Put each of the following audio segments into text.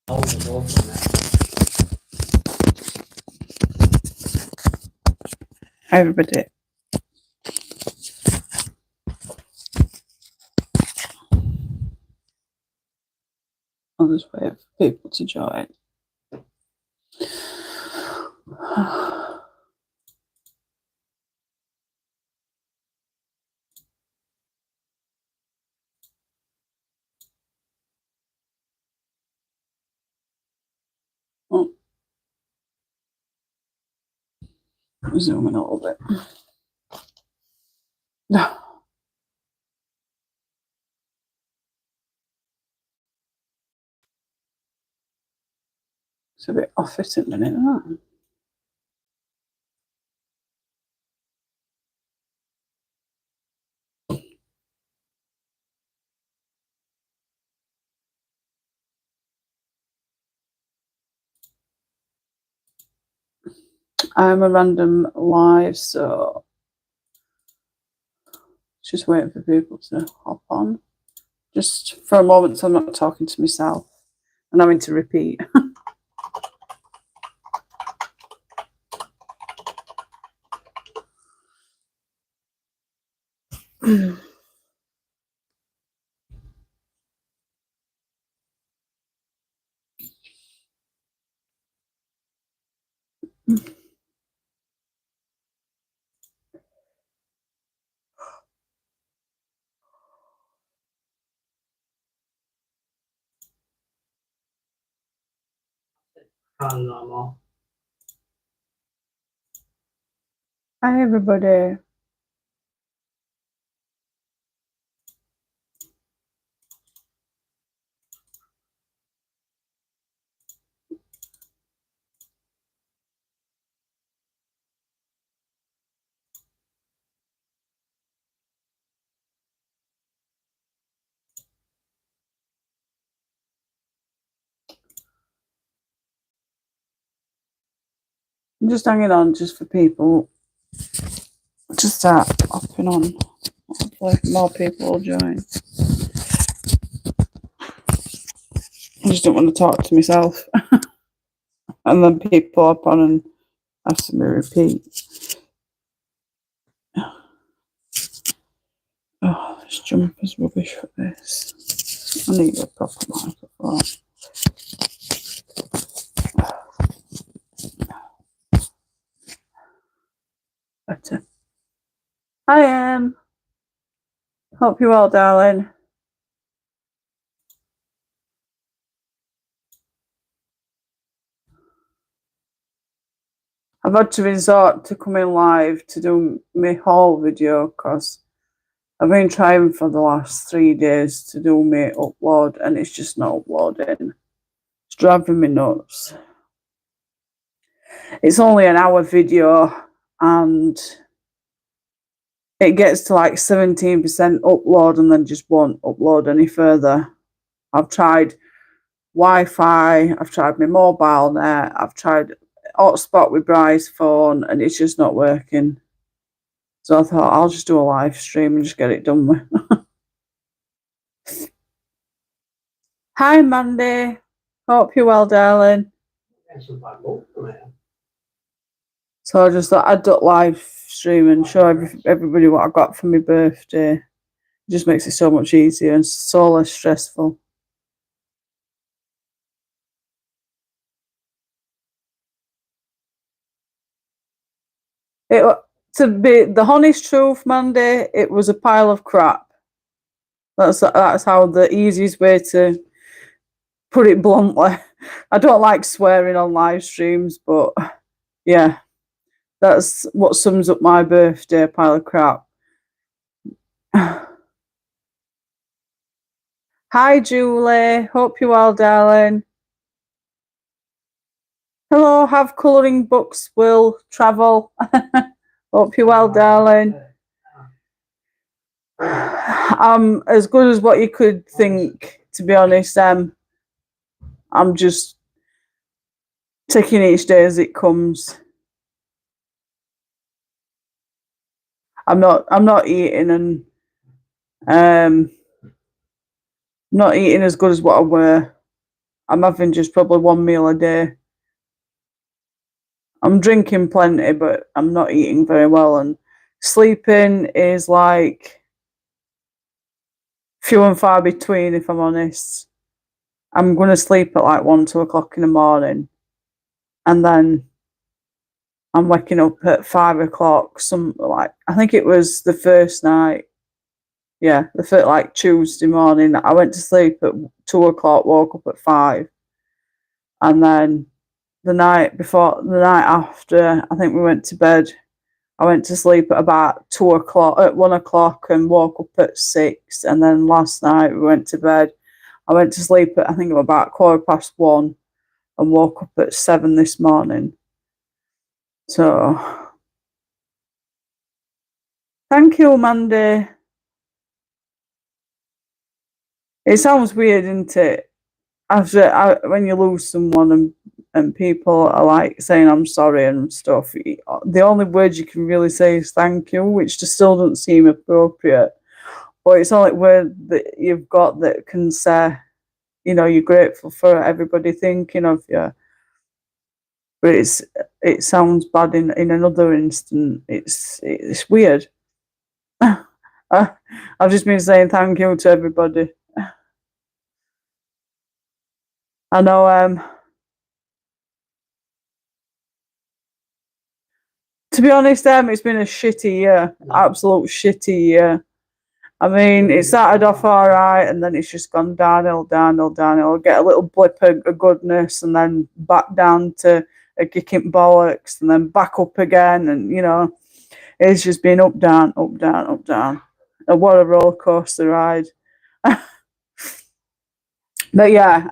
Hi everybody. I'll just wait for people to join. Oh, zoom in a little bit. It's a bit off it at the minute, huh? I'm a random live, so just waiting for people to hop on. Just for a moment, so I'm not talking to myself and having to repeat. Hi everybody. I'm just hanging on just for people to start hopping on. Hopefully more people will join. I just don't want to talk to myself. And then people hop on and ask me to repeat. Oh, this jumper's rubbish for this. I need a proper microphone. Better. Hi, Em. Hope you're well, darling. I've had to resort to coming live to do my haul video because I've been trying for the last 3 days to do my upload and it's just not uploading. It's driving me nuts. It's only an hour video and it gets to like 17% upload and then just won't upload any further. I've tried Wi-Fi, I've tried my mobile net, I've tried hotspot with Bry's phone and it's just not working. So I thought I'll just do a live stream and just get it done with. Hi Mandy, hope you're well, darling. So I just thought I'd do a live stream and show everybody what I got for my birthday. It just makes it so much easier and so less stressful. To be the honest truth, Mandy, it was a pile of crap. That's how the easiest way to put it bluntly. I don't like swearing on live streams, but yeah, that's what sums up my birthday, a pile of crap. Hi, Julie. Hope you're well, darling. Hello, have colouring books will travel. Hope you're well, darling. I'm as good as what you could think, to be honest. I'm just taking each day as it comes. I'm not eating and not eating as good as what I were. I'm having just probably one meal a day. I'm drinking plenty, but I'm not eating very well, and sleeping is like few and far between, if I'm honest. I'm going to sleep at like 1, 2 o'clock in the morning, and then I'm waking up at 5 o'clock. I think it was the first night. Yeah, the first, like Tuesday morning. I went to sleep at 2 o'clock, woke up at 5, and then the night before, the night after, I think we went to bed. I went to sleep at about 2 o'clock, at 1 o'clock, and woke up at 6. And then last night we went to bed. I went to sleep at, I think, about 1:15, and woke up at 7 this morning. So, thank you, Mandy. It sounds weird, isn't it? When you lose someone and people are like saying I'm sorry and stuff, the only words you can really say is thank you, which just still doesn't seem appropriate. But it's the only word that you've got that can say, you're grateful for everybody thinking of you. But it sounds bad in another instant. It's weird. I've just been saying thank you to everybody. I know. To be honest, it's been a shitty year, absolute shitty year. I mean, it started off all right, and then it's just gone downhill, downhill, downhill. Get a little blip of goodness, and then back down to a kicking bollocks, and then back up again, and it's just been up, down, up, down, up, down. And what a roller coaster ride! But yeah,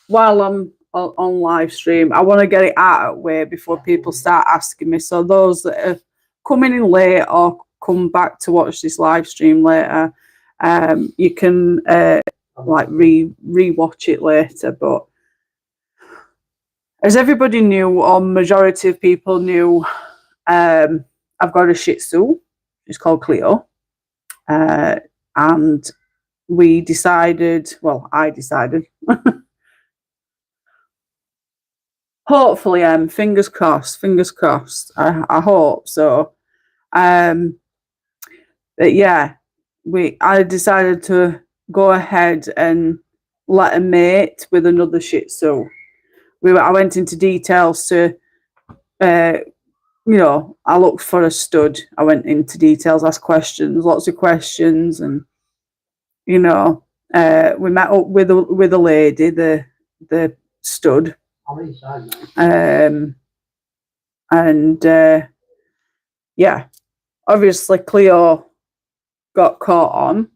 while I'm on live stream, I want to get it out of the way before people start asking me. So those that are coming in late or come back to watch this live stream later, you can like re-watch it later. But as everybody knew, or majority of people knew, I've got a Shih Tzu. It's called Cleo, and we decided. Well, I decided. Hopefully, fingers crossed. Fingers crossed. I hope so. But yeah, I decided to go ahead and let her mate with another Shih Tzu. I went into details to, I looked for a stud. I went into details, asked questions, lots of questions, and we met up with a lady, the stud. Yeah, obviously Cleo got caught on.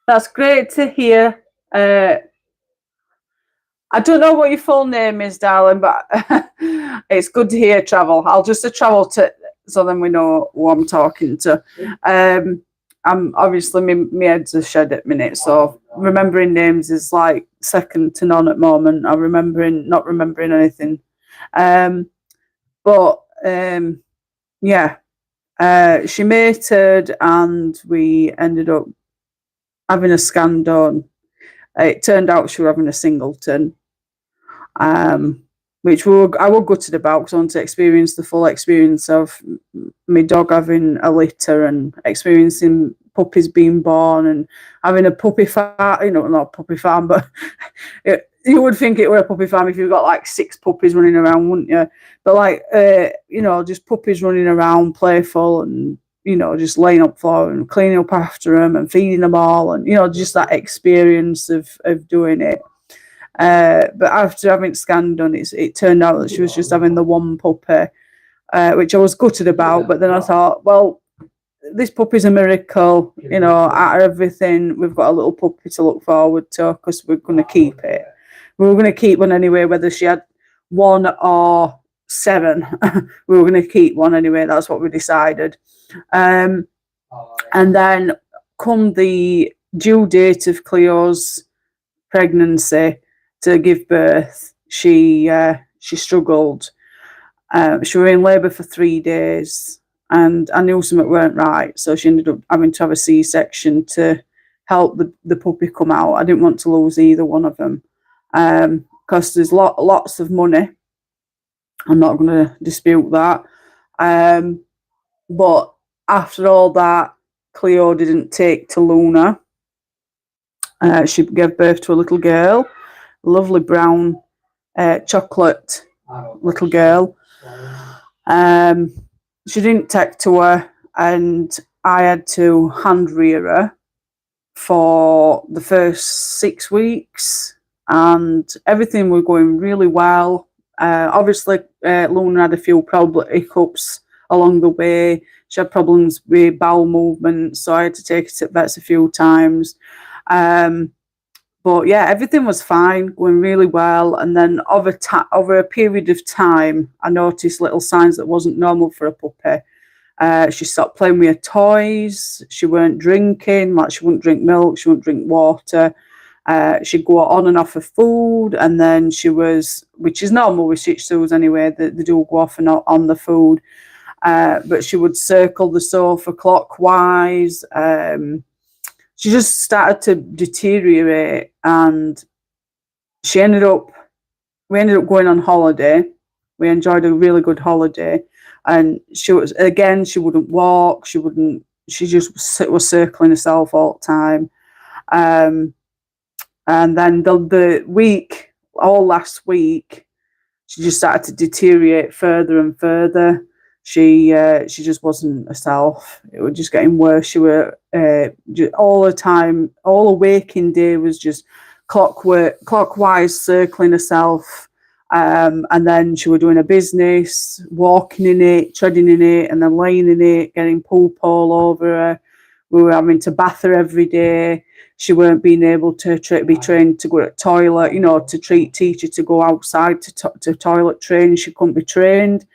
That's great to hear. I don't know what your full name is, darling, but it's good to hear travel. I'll just travel to, so then we know who I'm talking to. I'm obviously my head's a shed at minute, so remembering names is like second to none at the moment. Not remembering anything. Yeah, she mated, and we ended up having a scan done. It turned out she was having a singleton, which I was gutted about because I want to experience the full experience of my dog having a litter and experiencing puppies being born and having a puppy farm. Not a puppy farm, but you would think it were a puppy farm if you've got like 6 puppies running around, wouldn't you? But like, just puppies running around, playful, and just laying up for them and cleaning up after them and feeding them all, and just that experience of doing it. But after having scanned done, it turned out that she was just having the one puppy, which I was gutted about. But then I thought, well, this puppy's a miracle. Out of everything, we've got a little puppy to look forward to because we're going to keep it. We were going to keep one anyway, whether she had 1 or 7. We were going to keep one anyway. That's what we decided. And then come the due date of Cleo's pregnancy to give birth, she struggled. She was in labour for 3 days, and I knew something weren't right, so she ended up having to have a C-section to help the puppy come out. I didn't want to lose either one of them, because there's lots of money. I'm not going to dispute that. But after all that, Cleo didn't take to Luna. She gave birth to a little girl, a lovely brown chocolate little girl. She didn't take to her, and I had to hand rear her for the first 6 weeks, and everything was going really well. Obviously, Luna had a few hiccups along the way. She had problems with bowel movement, so I had to take her to vets a few times. But yeah, everything was fine, going really well. And then over a period of time, I noticed little signs that wasn't normal for a puppy. She stopped playing with her toys. She weren't drinking, like she wouldn't drink milk, she wouldn't drink water. She'd go on and off her food, and then she was, which is normal with Shih Tzus anyway, they do go off and on the food. But she would circle the sofa clockwise. She just started to deteriorate, and we ended up going on holiday. We enjoyed a really good holiday, and she wouldn't walk. She just was circling herself all the time. And then last week, she just started to deteriorate further and further. She just wasn't herself. It was just getting worse. She were all the time. All the waking day was just clockwise circling herself. And then she was doing a business, walking in it, treading in it, and then laying in it, getting poop all over her. We were having to bath her every day. She weren't being able to be trained to go to the toilet, to teach her to go outside to toilet train. She couldn't be trained.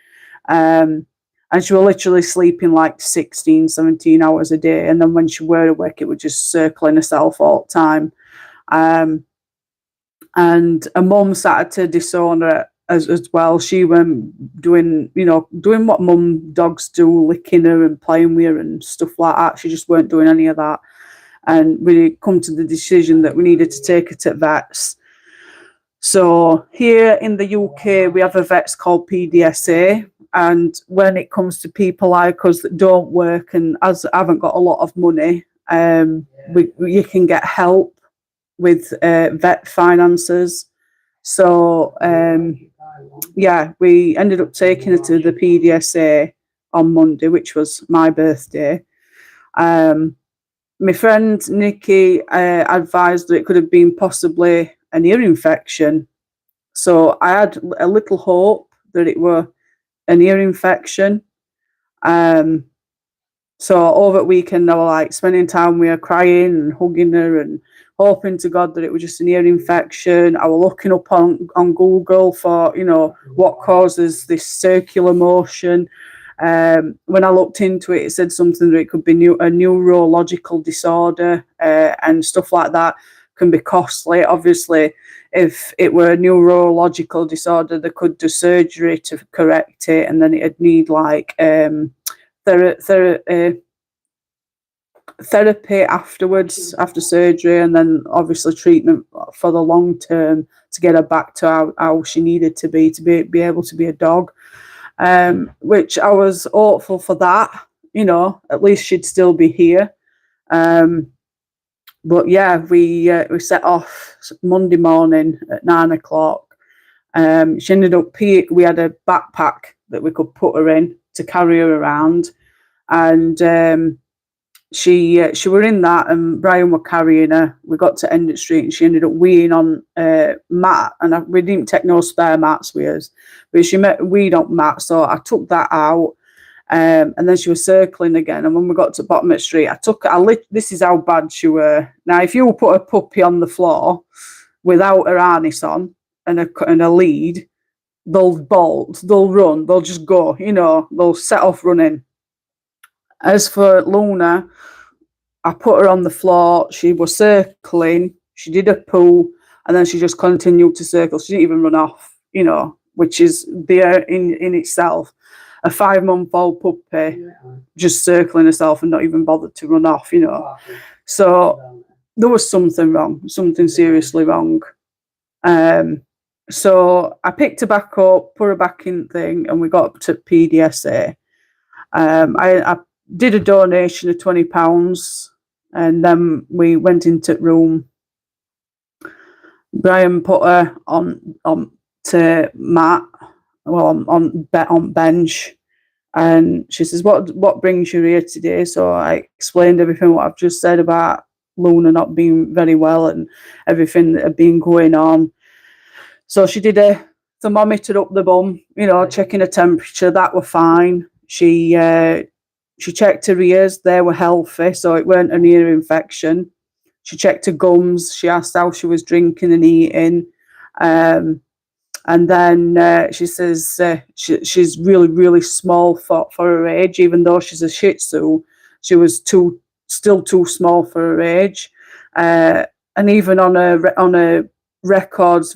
And she was literally sleeping like 16, 17 hours a day. And then when she were awake, it was just circling herself all the time. And her mum started to disown her as well. She went doing what mum dogs do, licking her and playing with her and stuff like that. She just weren't doing any of that. And we come to the decision that we needed to take her to vets. So here in the UK, we have a vets called PDSA. And when it comes to people like us that don't work and haven't got a lot of money, you can get help with vet finances. So we ended up taking her to the PDSA on Monday, which was my birthday. My friend Nikki advised that it could have been possibly an ear infection. So I had a little hope that it were an ear infection. So over the weekend, I was like spending time with her, crying and hugging her and hoping to God that it was just an ear infection. I was looking up on Google for, what causes this circular motion. When I looked into it, it said something that it could be a neurological disorder, and stuff like that can be costly. Obviously, if it were a neurological disorder, they could do surgery to correct it, and then it'd need like therapy afterwards, after surgery, and then obviously treatment for the long term to get her back to how she needed to be able to be a dog. Which I was hopeful for that, at least she'd still be here. But yeah, we set off Monday morning at 9 o'clock. She ended up we had a backpack that we could put her in to carry her around, and she were in that, and Brian were carrying her. We got to Ended Street, and she ended up weeing on mat, and we didn't take no spare mats with us, but she weed on mat, so I took that out. And then she was circling again, and when we got to the bottom of the street, this is how bad she were. Now, if you put a puppy on the floor without her harness on and a lead, they'll bolt, they'll run, they'll just go, they'll set off running. As for Luna, I put her on the floor, she was circling, she did a poo, and then she just continued to circle. She didn't even run off, which is there in itself. A 5-month-old puppy just circling herself and not even bothered to run off, So there was something wrong, something seriously wrong. So I picked her back up, put her back in thing, and we got up to PDSA. I did a donation of £20, and then we went into the room. Brian put her on to mat, well, on bench, and she says, "What brings you here today?" So I explained everything what I've just said about Luna not being very well and everything that had been going on. So she did a thermometer up the bum, checking her temperature. That were fine. She checked her ears; they were healthy, so it weren't an ear infection. She checked her gums. She asked how she was drinking and eating. And then she says she's really, really small for her age. Even though she's a Shih Tzu, she was still too small for her age. And even on a vet records,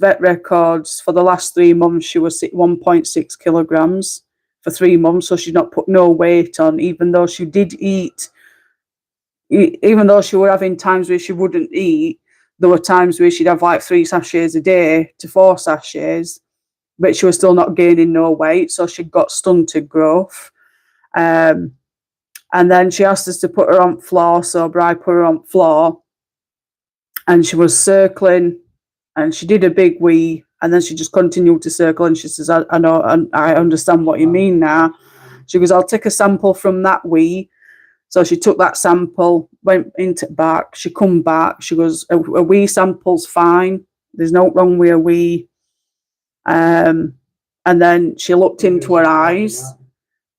for the last 3 months, she was 1.6 kilograms for 3 months. So she'd not put no weight on, even though she did eat. Even though she were having times where she wouldn't eat, there were times where she'd have like 3 sachets a day to 4 sachets, but she was still not gaining no weight, so she got stunted growth. And then she asked us to put her on floor, so Bri put her on floor, and she was circling, and she did a big wee, and then she just continued to circle, and she says, I know, and I understand what you mean now. She goes, I'll take a sample from that wee. So she took that sample, went into back. She come back. She goes, a wee sample's fine. There's no wrong with a wee. And then she looked into her eyes.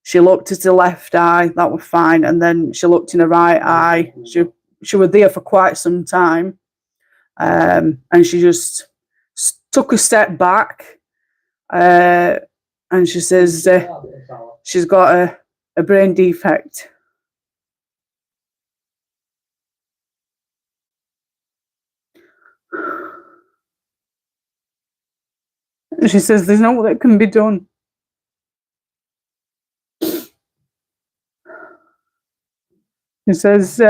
She looked at her left eye. That was fine. And then she looked in her right eye. She was there for quite some time. And she just took a step back. And she says she's got a brain defect. She says there's no that can be done. She says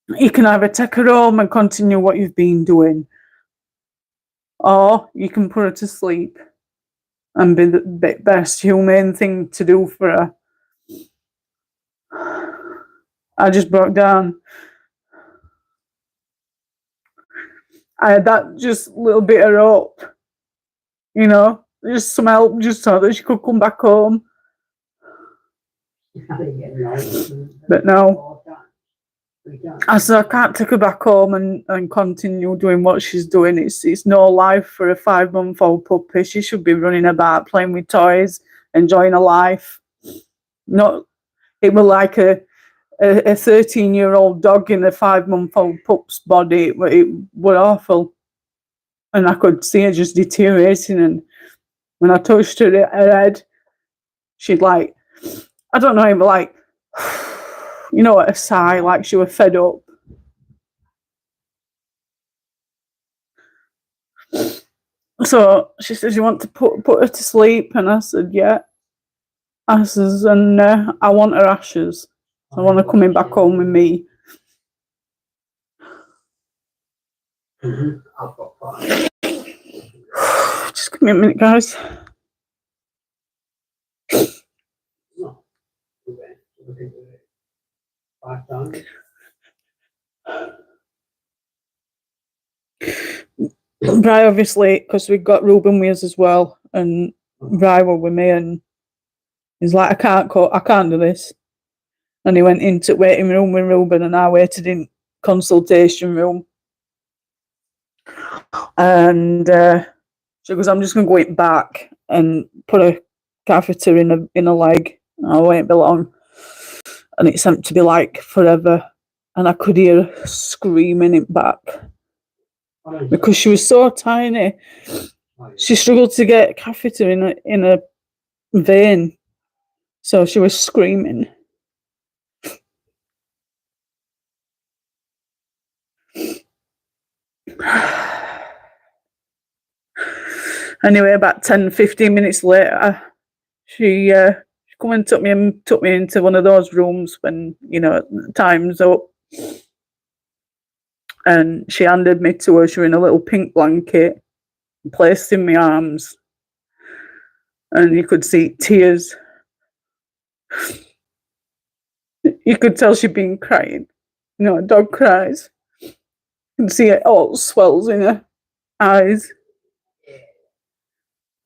you can either take her home and continue what you've been doing, or you can put her to sleep and be the best humane thing to do for her. I just broke down. I had that just little bit of hope, just some help, just so that she could come back home. But no, I said I can't take her back home and continue doing what she's doing. It's no life for a 5-month-old puppy. She should be running about, playing with toys, enjoying her life. Not, it was like a 13-year-old dog in a 5-month-old pup's body. It was awful, and I could see her just deteriorating. And when I touched her head, she'd like, I don't know, like, a sigh, like she was fed up. So she says, "You want to put her to sleep?" And I said, "Yeah." I says, "And I want her ashes. I want her coming back home with me." Just give me a minute, guys. Bri, obviously, because we've got Ruben with us as well, and Bri were with me, and he's like, I can't do this. And he went into waiting room with Ruben, and I waited in consultation room. And she goes, "I'm just going to go in back and put a catheter in a leg. I won't be long." And it seemed to be like forever. And I could hear her screaming it back because she was so tiny. She struggled to get a catheter in a vein, so she was screaming. Anyway, about 10-15 minutes later, she come and took me into one of those rooms when time's up. and she handed me to her. She was in a little pink blanket, placed in my arms, and you could see tears. You could tell she'd been crying. You know, a dog cries. You can see it all swells in her eyes.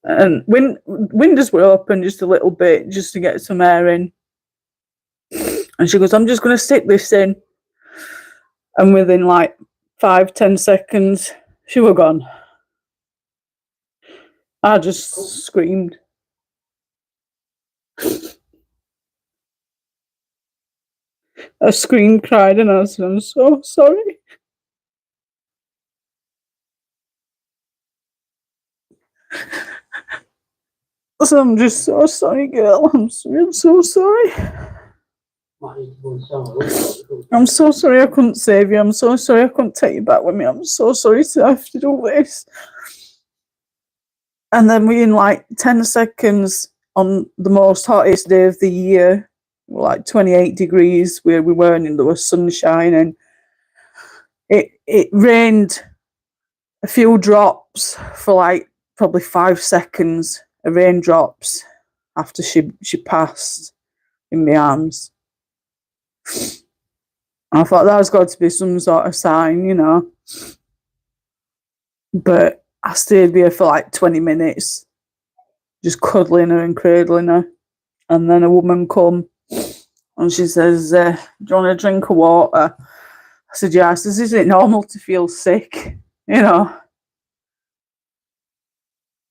And windows were open just a little bit, just to get some air in. And she goes, I'm just going to stick this in. And within like 5-10 seconds, she were gone. I just screamed. I screamed, cried, and I said, I'm so sorry. So I'm just so sorry, girl. I'm so sorry. I'm so sorry I couldn't save you. I'm so sorry I couldn't take you back with me. I'm so sorry to have to do this. And then within like 10 seconds, on the most hottest day of the year, like 28 degrees where we were, and there was sunshine, and it rained a few drops for like probably 5 seconds, raindrops after she passed in my arms. I thought that was got to be some sort of sign, you know. But I stayed with her for like 20 minutes, just cuddling her and cradling her. And then a woman come and she says, do you want a drink of water? I said, yeah. I says, is it normal to feel sick? You know.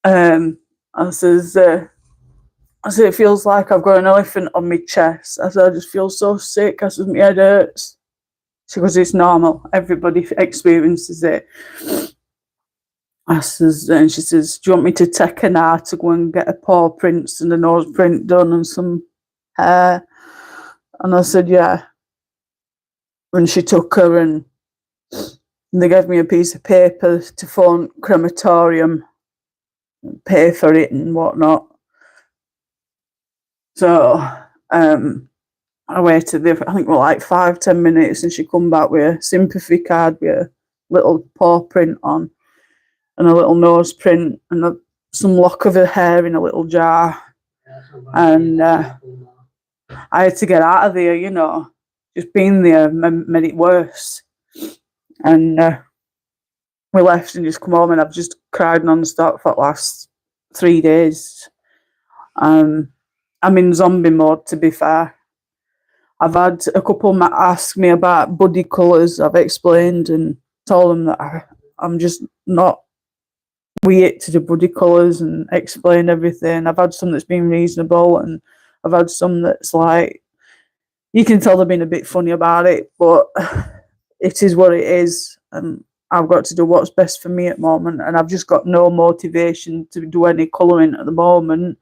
I says, it feels like I've got an elephant on my chest. I said, I just feel so sick. I said, my head hurts. She goes, it's normal. Everybody experiences it. I says, and she says, do you want me to take her now to go and get a paw prints and a nose print done and some hair? And I said, yeah. And she took her and they gave me a piece of paper to phone crematorium, pay for it and whatnot. So I waited there for, I think, like 5-10 minutes, and she come back with a sympathy card with a little paw print on and a little nose print and some lock of her hair in a little jar. And I had to get out of there, you know. Just being there made it worse. And we left and just come home, and I've just cried non-stop for the last 3 days. I'm in zombie mode, to be fair. I've had a couple ask me about body colours. I've explained and told them that I'm just not weird to the body colours and explain everything. I've had some that's been reasonable, and I've had some that's like, you can tell they've been a bit funny about it, but it is what it is. And I've got to do what's best for me at the moment, and I've just got no motivation to do any colouring at the moment.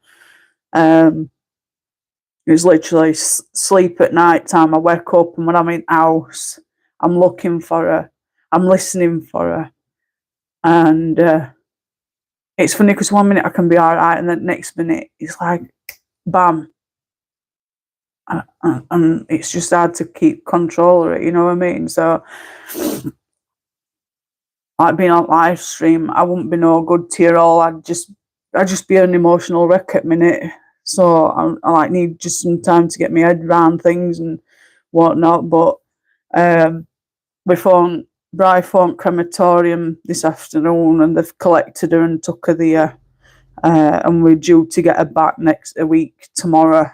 It's literally sleep at night time. I wake up, and when I'm in house, I'm looking for her. I'm listening for her. And it's funny because 1 minute I can be all right, and then the next minute it's like, bam. And it's just hard to keep control of it, you know what I mean? So, like being on live stream, I wouldn't be no good to you all. I'd just be an emotional wreck at minute. So I like need just some time to get my head around things and whatnot. But we phoned crematorium this afternoon, and they've collected her and took her there, and we're due to get her back a week tomorrow.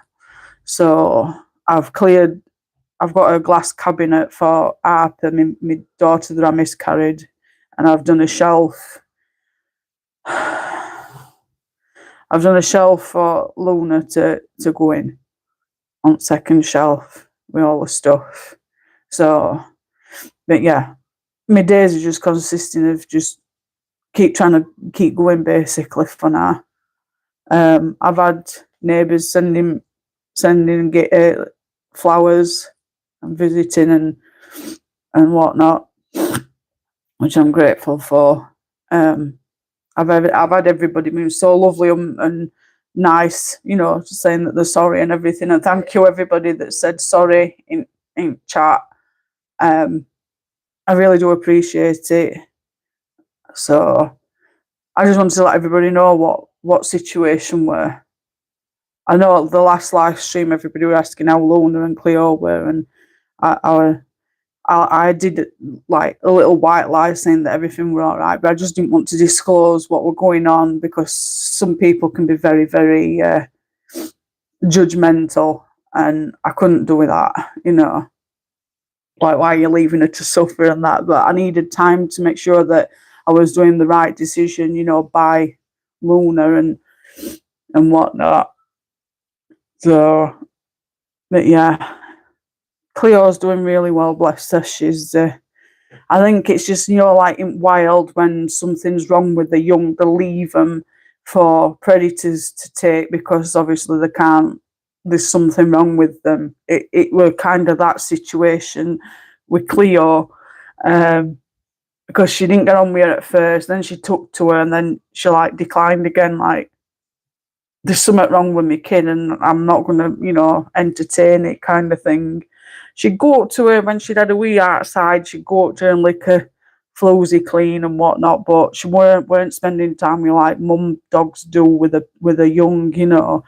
So I've got a glass cabinet for Harper, my daughter that I miscarried, and I've done a shelf. I've done a shelf for Luna to go in on second shelf with all the stuff. So, but yeah, my days are just consisting of just trying to keep going basically for now. I've had neighbours sending flowers and visiting and whatnot, which I'm grateful for. I've had everybody being so lovely and nice, you know, saying that they're sorry and everything. And thank you everybody that said sorry in chat. I really do appreciate it. So I just wanted to let everybody know what situation we're. I know the last live stream, everybody were asking how Luna and Cleo were, and I did like a little white lie saying that everything were all right, but I just didn't want to disclose what were going on because some people can be very, very judgmental, and I couldn't do with that, you know. Like, why are you leaving her to suffer and that? But I needed time to make sure that I was doing the right decision, you know, by Luna and whatnot. So, but yeah, Cleo's doing really well, bless her. She's, I think it's just, you know, like wild when something's wrong with the young, they leave them for predators to take because obviously they can't, there's something wrong with them. It were kind of that situation with Cleo, because she didn't get on with her at first, then she took to her and then she like declined again, like, there's something wrong with my kid and I'm not going to, you know, entertain it kind of thing. She'd go up to her when she'd had a wee outside, she'd go up to her and lick her floozy clean and whatnot, but she weren't spending time with like mum dogs do with a young, you know.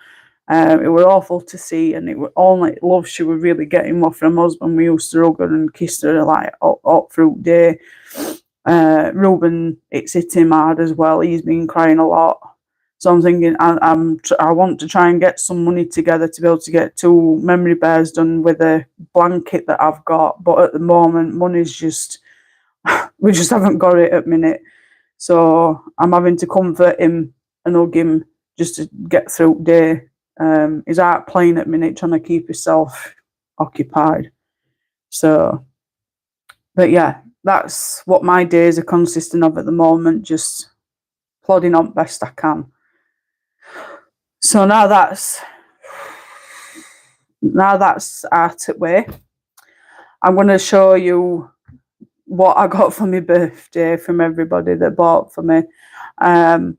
It were awful to see, and it were only love she was really getting off from her husband. We used to hug her and kiss her like up through day. Ruben, it's hit him hard as well. He's been crying a lot. So I'm thinking I want to try and get some money together to be able to get 2 memory bears done with a blanket that I've got. But at the moment, money's just, we just haven't got it at the minute. So I'm having to comfort him and hug him just to get through the day. He's out playing at the minute, trying to keep himself occupied. So, but yeah, that's what my days are consisting of at the moment, just plodding on best I can. So now that's out of the way, I'm going to show you what I got for my birthday from everybody that bought for me. I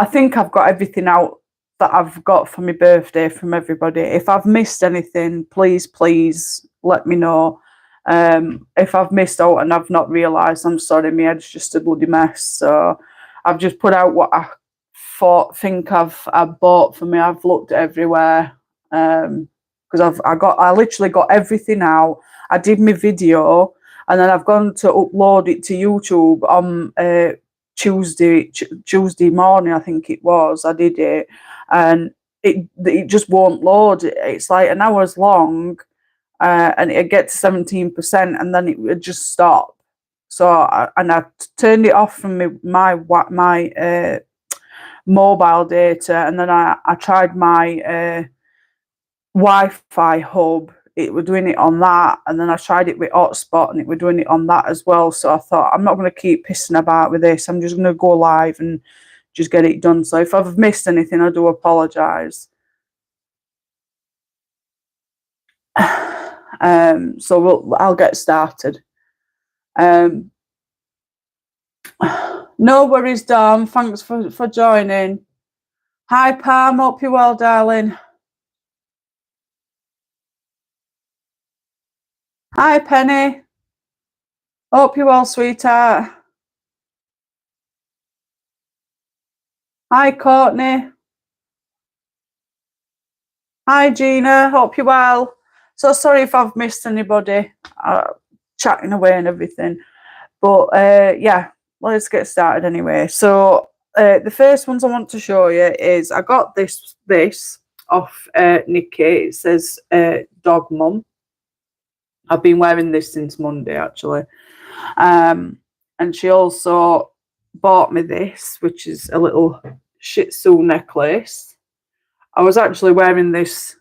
think I've got everything out that I've got for my birthday from everybody. If I've missed anything, please let me know. If I've missed out and I've not realised, I'm sorry, my head's just a bloody mess. So I've just put out what I think I've bought for me. I've looked everywhere because I literally got everything out. I did my video and then I've gone to upload it to YouTube on Tuesday morning, I think it was. I did it and it just won't load. It's like an hour's long and it'd get to 17% and then it would just stop. So I turned it off from my mobile data, and then I tried my Wi-Fi hub. It were doing it on that, and then I tried it with hotspot and it were doing it on that as well. So I thought, I'm not going to keep pissing about with this. I'm just going to go live and just get it done. So if I've missed anything, I do apologise. So I'll get started. No worries, Dom. Thanks for joining. Hi, Pam. Hope you're well, darling. Hi, Penny. Hope you're well, sweetheart. Hi, Courtney. Hi, Gina. Hope you're well. So sorry if I've missed anybody chatting away and everything. But yeah, let's get started anyway. So the first ones I want to show you is I got this off Nikki. It says Dog Mum. I've been wearing this since Monday, actually. And she also bought me this, which is a little Shih Tzu necklace. I was actually wearing this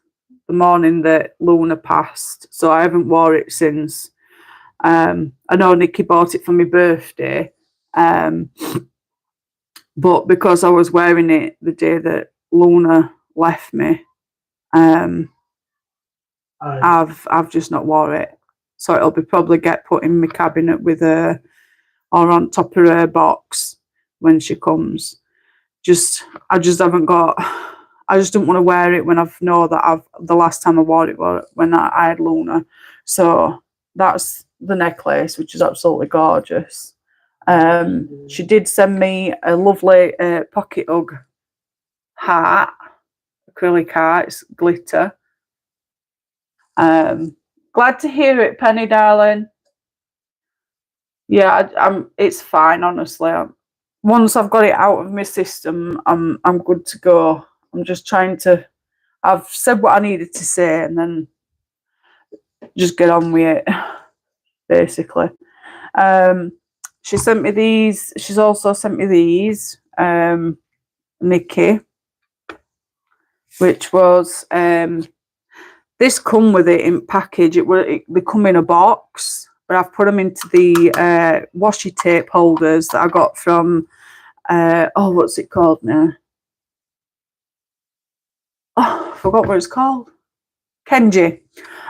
the morning that Luna passed, so I haven't wore it since. I know Nikki bought it for my birthday, but because I was wearing it the day that Luna left me, I've just not wore it. So it'll be probably get put in my cabinet with her or on top of her box when she comes. I just haven't got. I just don't want to wear it when I've know that the last time I wore it was when I had Luna. So that's the necklace, which is absolutely gorgeous. She did send me a lovely pocket hug heart, acrylic heart, it's glitter. Glad to hear it, Penny, darling. Yeah, it's fine, honestly. Once I've got it out of my system, I'm good to go. I'm just trying to. I've said what I needed to say, and then just get on with it, basically. She sent me these. She's also sent me these, Nikki, which was this come with it in package. They come in a box, but I've put them into the washi tape holders that I got from what's it called now? Oh, I forgot what it's called. Kenji.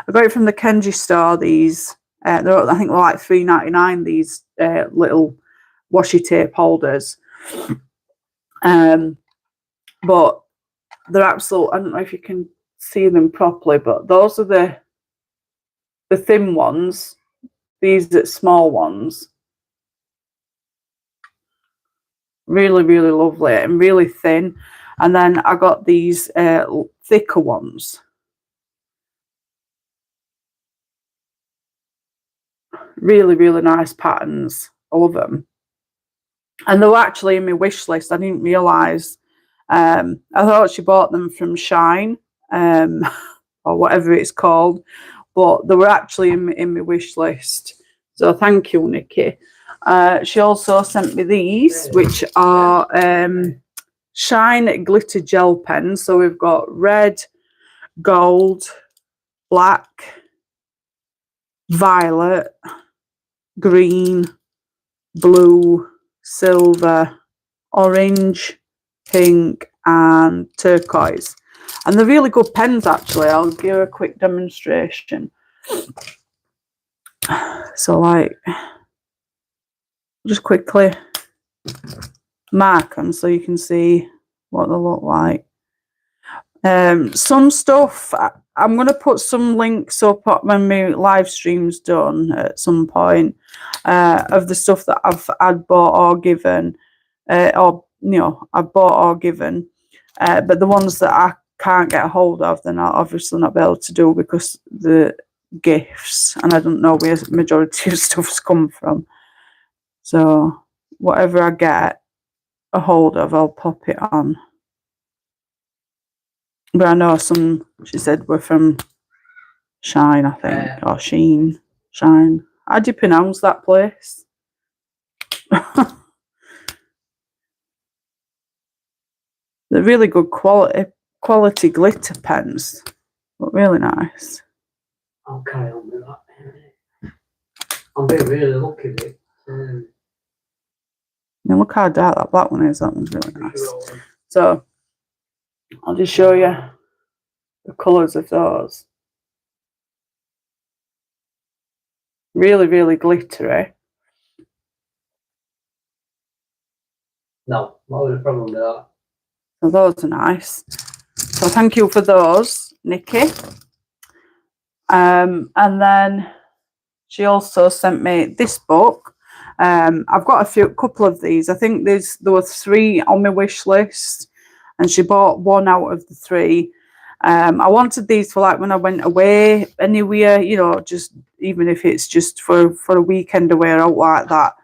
I got it from the Kenji store. These I think they're like $3.99. These little washi tape holders. But they're absolute. I don't know if you can see them properly, but those are the thin ones. These are small ones. Really, really lovely and really thin. And then I got these thicker ones. Really, really nice patterns. I love them. And they were actually in my wish list. I didn't realise. I thought she bought them from Shine, or whatever it's called. But they were actually in my wish list. So thank you, Nikki. She also sent me these, which are Shine glitter gel pens. So we've got red, gold, black, violet, green, blue, silver, orange, pink, and turquoise. And they're really good pens, actually. I'll give a quick demonstration. So, like, just quickly mark them so you can see what they look like. Some stuff, I'm going to put some links up when my live stream's done at some point, of the stuff that I'd bought or given, I've bought or given. But the ones that I can't get a hold of, then I'll obviously not be able to do because the gifts, and I don't know where the majority of stuff's come from. So whatever I get a hold of, I'll pop it on. But I know some, she said, were from Shine, I think, or Sheen. Shine. How do you pronounce that place? They're really good quality glitter pens. Look really nice. I'll carry on with that. I'm being really lucky with it. Now look how dark that black one is. That one's really nice. So I'll just show you the colours of those. Really, really glittery. No, what was the problem with that? So those are nice. So thank you for those, Nikki. And then she also sent me this book. I've got a couple of these. I think there were 3 on my wish list, and she bought 1 out of the 3. I wanted these for like when I went away anywhere, you know, just even if it's just for a weekend away or out like that.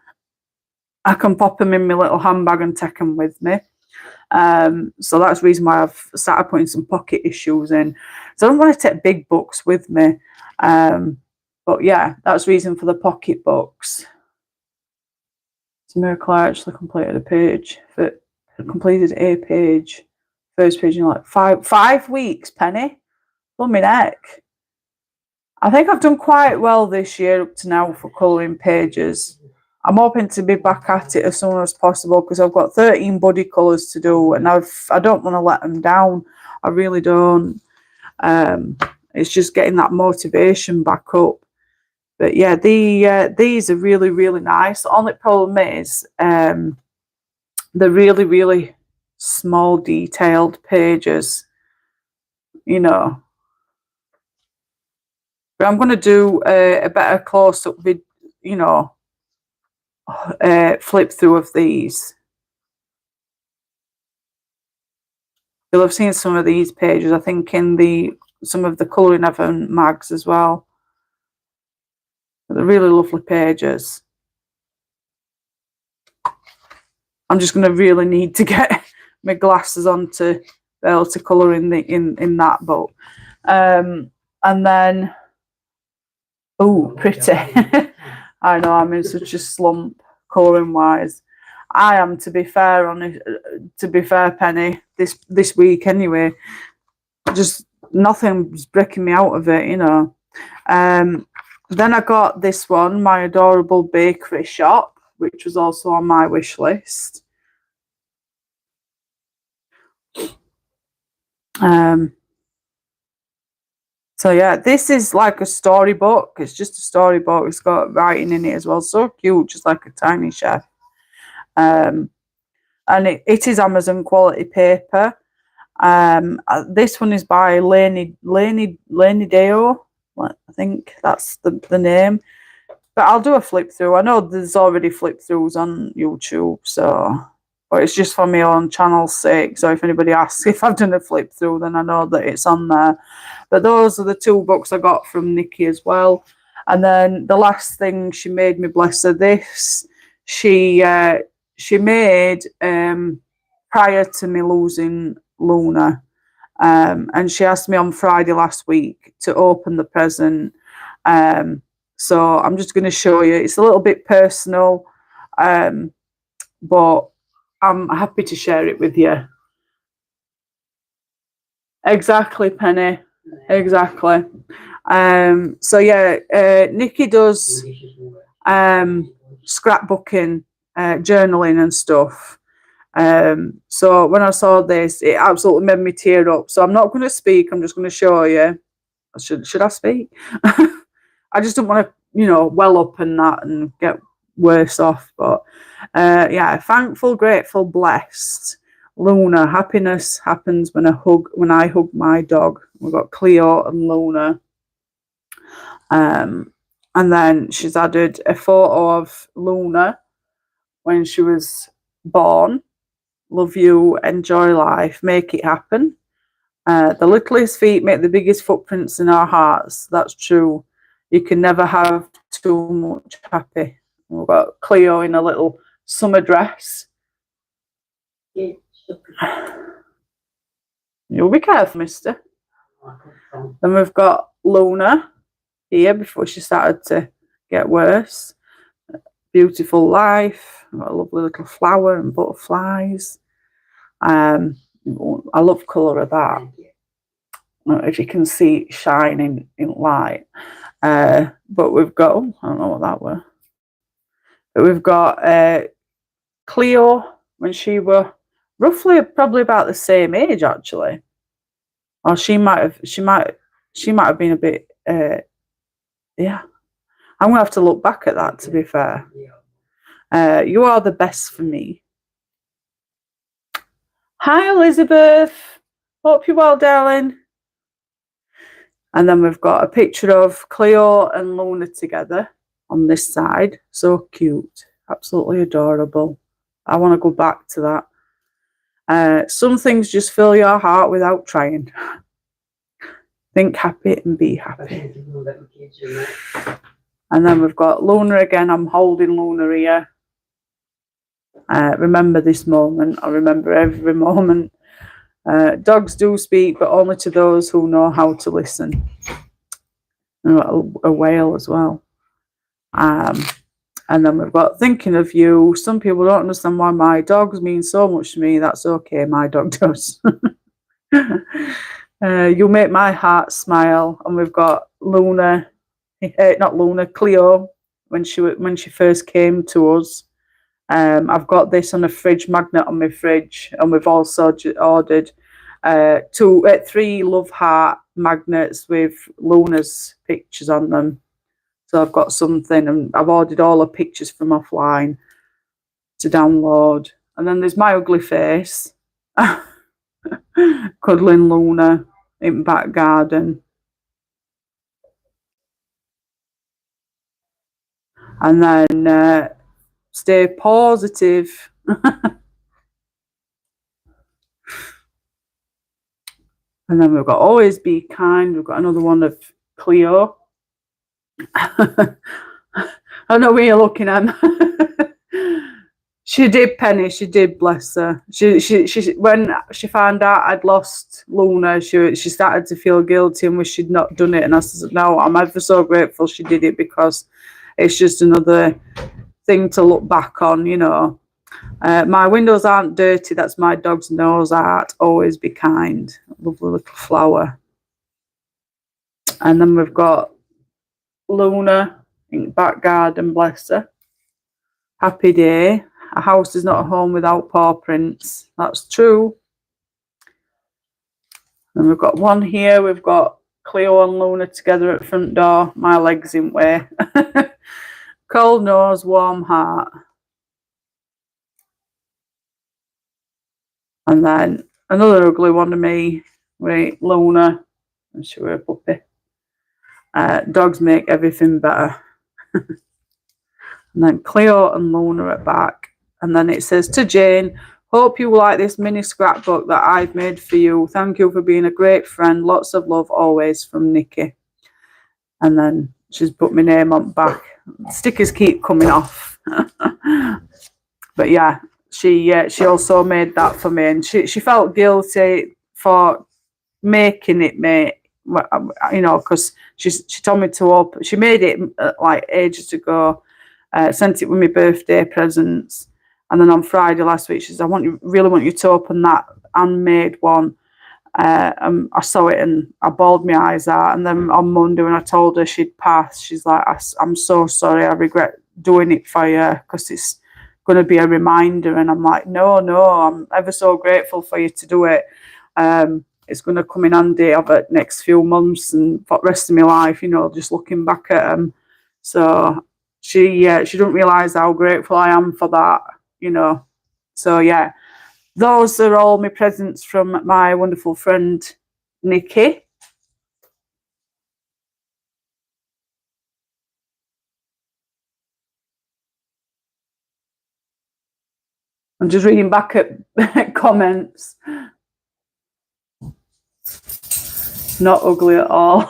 I can pop them in my little handbag and take them with me. So that's the reason why I've started putting some pocket issues in. So I don't want to take big books with me. But yeah, that's the reason for the pocket books. It's a miracle I actually completed a page. Completed a page. First page in like 5 weeks, Penny. Blow my neck. I think I've done quite well this year up to now for colouring pages. I'm hoping to be back at it as soon as possible because I've got 13 body colours to do, and I don't want to let them down. I really don't. It's just getting that motivation back up. But yeah, these are really, really nice. The only problem is they're really, really small, detailed pages. You know, But I'm going to do a better close-up vid, you know, flip through of these. You'll have seen some of these pages, I think, in some of the Colouring Heaven mags as well. They're really lovely pages. I'm just going to really need to get my glasses on to be able to colour in that book. And then, oh, pretty. I know, I'm in such a slump colouring wise. I am, to be fair, Penny, this week anyway. Just nothing's breaking me out of it, you know. Then I got this one, My Adorable Bakery Shop, which was also on my wish list. So yeah, this is like a storybook. It's just a storybook. It's got writing in it as well. So cute, just like a tiny chef. And it is Amazon quality paper. This one is by Laney Deo. I think that's the name. But I'll do a flip through. I know there's already flip throughs on YouTube, so but it's just for my own channel's sake. So if anybody asks if I've done a flip through, then I know that it's on there. But those are the two books I got from Nikki as well. And then the last thing she made me, bless her, this she made prior to me losing Luna. And she asked me on Friday last week to open the present. So I'm just going to show you. It's a little bit personal, but I'm happy to share it with you. Exactly, Penny. Exactly. So yeah, Nikki does scrapbooking, journaling and stuff. So when I saw this, it absolutely made me tear up. So I'm not going to speak. I'm just going to show you. Should I speak? I just don't want to, you know, well up and that and get worse off. But yeah, thankful, grateful, blessed. Luna, happiness happens when I hug my dog. We've got Cleo and Luna. And then she's added a photo of Luna when she was born. Love you, enjoy life, make it happen. The littlest feet make the biggest footprints in our hearts. That's true. You can never have too much happy. We've got Cleo in a little summer dress. You'll be careful, mister. Then we've got Luna here before she started to get worse. Beautiful life. We've got a lovely little flower and butterflies. I love colour of that. If you can see it shining in light. But we've got, I don't know what that were. But we've got Cleo when she were roughly probably about the same age actually. Or she might have been a bit yeah. I'm gonna have to look back at that, to be fair. You are the best for me. Hi Elizabeth. Hope you're well, darling. And then we've got a picture of Cleo and Luna together on this side. So cute. Absolutely adorable. I want to go back to that. Some things just fill your heart without trying. Think happy and be happy. And then we've got Luna again. I'm holding Luna here. Remember this moment. I remember every moment. Dogs do speak, but only to those who know how to listen. And a whale as well. And then we've got thinking of you. Some people don't understand why my dogs mean so much to me. That's okay. My dog does. You make my heart smile. And we've got Luna, not Luna, Cleo, when she first came to us. I've got this on a fridge magnet on my fridge, and we've also ordered 3 love heart magnets with Luna's pictures on them. So I've got something, and I've ordered all the pictures from offline to download. And then there's my ugly face, cuddling Luna in back garden. And then stay positive. And then we've got always be kind. We've got another one of Cleo. I don't know where you're looking at. She did, Penny. She did, bless her. She when she found out I'd lost Luna, she started to feel guilty and wish she'd not done it. And I said, no, I'm ever so grateful she did it, because it's just another thing to look back on, you know. My windows aren't dirty. That's my dog's nose art. Always be kind. Lovely little flower. And then we've got Luna in the back garden, bless her. Happy day. A house is not a home without paw prints. That's true. And we've got one here. We've got Cleo and Luna together at the front door. My legs in way. Cold nose, warm heart. And then another ugly one of me with Luna. And she was a puppy. Dogs make everything better. And then Cleo and Luna are back. And then it says, to Jane, hope you like this mini scrapbook that I've made for you. Thank you for being a great friend. Lots of love always, from Nikki. And then she's put my name on back. Stickers keep coming off. But yeah, she also made that for me. And she felt guilty for making it, mate. You know, because she told me to open. She made it like ages ago. Sent it with my birthday presents, and then on Friday last week she said, "I really want you to open that handmade one." I saw it and I bawled my eyes out. And then on Monday when I told her she'd passed, she's like, "I'm so sorry. I regret doing it for you because it's going to be a reminder." And I'm like, "No, I'm ever so grateful for you to do it. It's going to come in handy over the next few months and for the rest of my life, you know, just looking back at them." So she don't realise how grateful I am for that, you know. So yeah, those are all my presents from my wonderful friend Nikki. I'm just reading back at comments. Not ugly at all.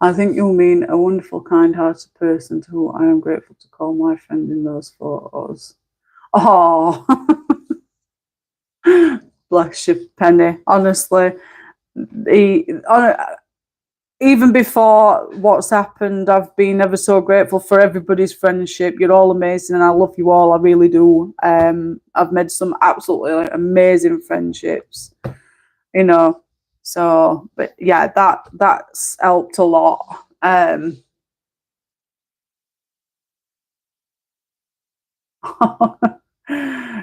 I think you mean a wonderful, kind-hearted person to whom I am grateful to call my friend in those photos. Oh, bless you, Penny. Honestly, even before what's happened, I've been ever so grateful for everybody's friendship. You're all amazing, and I love you all. I really do. I've made some absolutely amazing friendships, you know. So, but yeah, that's helped a lot.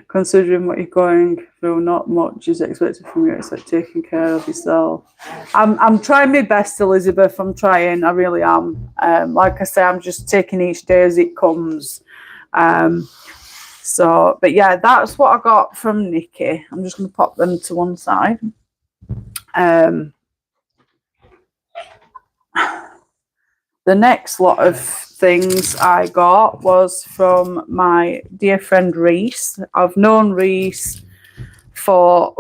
Considering what you're going through, not much is expected from you except taking care of yourself. I'm trying my best, Elizabeth. I'm trying. I really am. Like I say, I'm just taking each day as it comes. So, but yeah, that's what I got from Nikki. I'm just going to pop them to one side. The next lot of things I got was from my dear friend Reese. I've known Reese for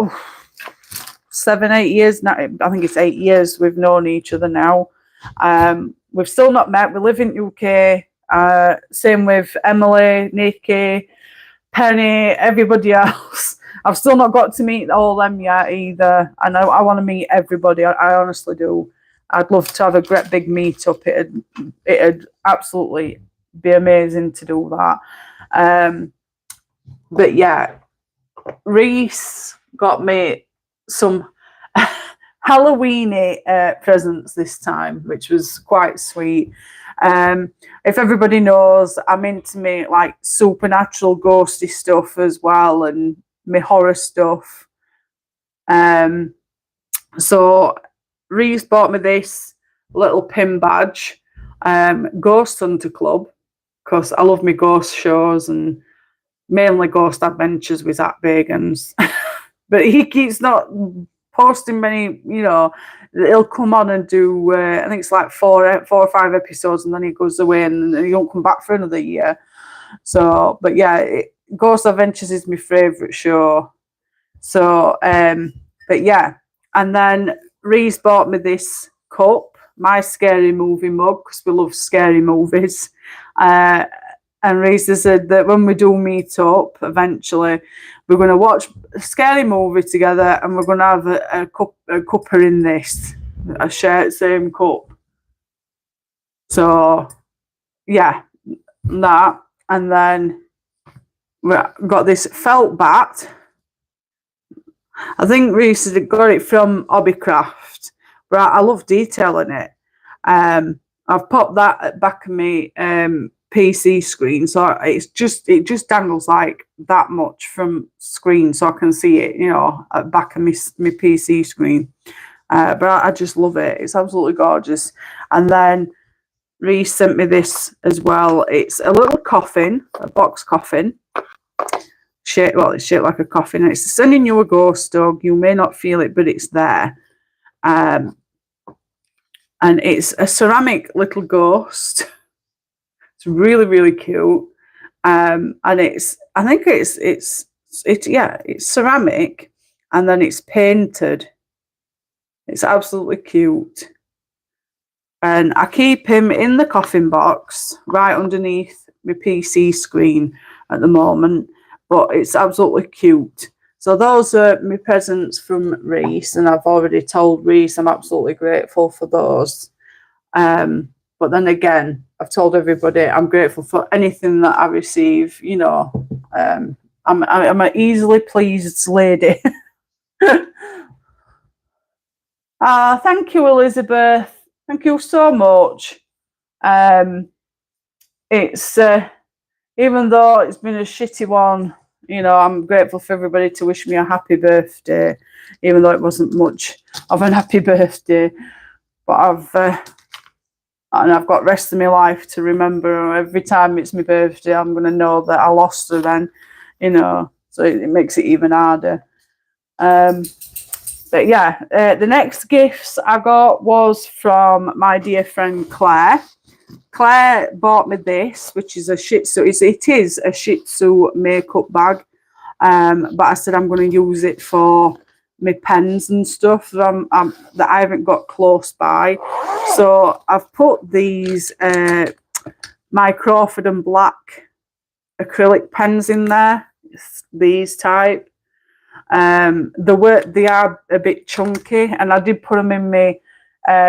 7-8 years now. I think it's 8 years we've known each other now. We've still not met. We live in UK. Same with Emily, Nikki, Penny, everybody else. I've still not got to meet all of them yet either. I know I want to meet everybody. I honestly do. I'd love to have a great big meet-up. It'd absolutely be amazing to do that. But yeah, Reese got me some Halloweeny presents this time, which was quite sweet. If everybody knows, I'm into me like supernatural ghosty stuff as well, and me horror stuff. So Reese bought me this little pin badge, Ghost Hunter Club, because I love my ghost shows and mainly Ghost Adventures with Zach Bagans. But he keeps not posting many, you know, he'll come on and do, I think it's like four or five episodes, and then he goes away and he won't come back for another year. So, but yeah, Ghost Adventures is my favourite show. So, but yeah, and then Reese bought me this cup, my scary movie mug, because we love scary movies. And Reese said that when we do meet up, eventually, we're going to watch a scary movie together, and we're going to have a cuppa in this, a shared same cup. So, yeah, that, and then we got this felt bat. I think Reese got it from Hobbycraft, but I love detailing it. I've popped that at the back of my PC screen, so it just dangles like that much from screen, so I can see it, you know, at the back of my PC screen. But I just love it. It's absolutely gorgeous. And then Reese sent me this as well. It's a little coffin, a box coffin. It's shaped like a coffin, and it's sending you a ghost dog. You may not feel it, but it's there. And it's a ceramic little ghost. It's really, really cute. And I think it's ceramic, and then it's painted. It's absolutely cute. And I keep him in the coffin box right underneath my PC screen at the moment. But it's absolutely cute. So those are my presents from Reese, and I've already told Reese I'm absolutely grateful for those. But then again, I've told everybody I'm grateful for anything that I receive. You know, I'm an easily pleased lady. Thank you, Elizabeth. Thank you so much. It's even though it's been a shitty one, you know, I'm grateful for everybody to wish me a happy birthday, even though it wasn't much of an happy birthday. But I've got the rest of my life to remember. Every time it's my birthday, I'm going to know that I lost her then, you know, so it makes it even harder. But yeah, the next gifts I got was from my dear friend Claire. Claire bought me this, which is a Shih Tzu. It is a Shih Tzu makeup bag, but I said I'm going to use it for my pens and stuff that I haven't got close by. So I've put these my Crawford and Black acrylic pens in there. These type. They are a bit chunky, and I did put them in my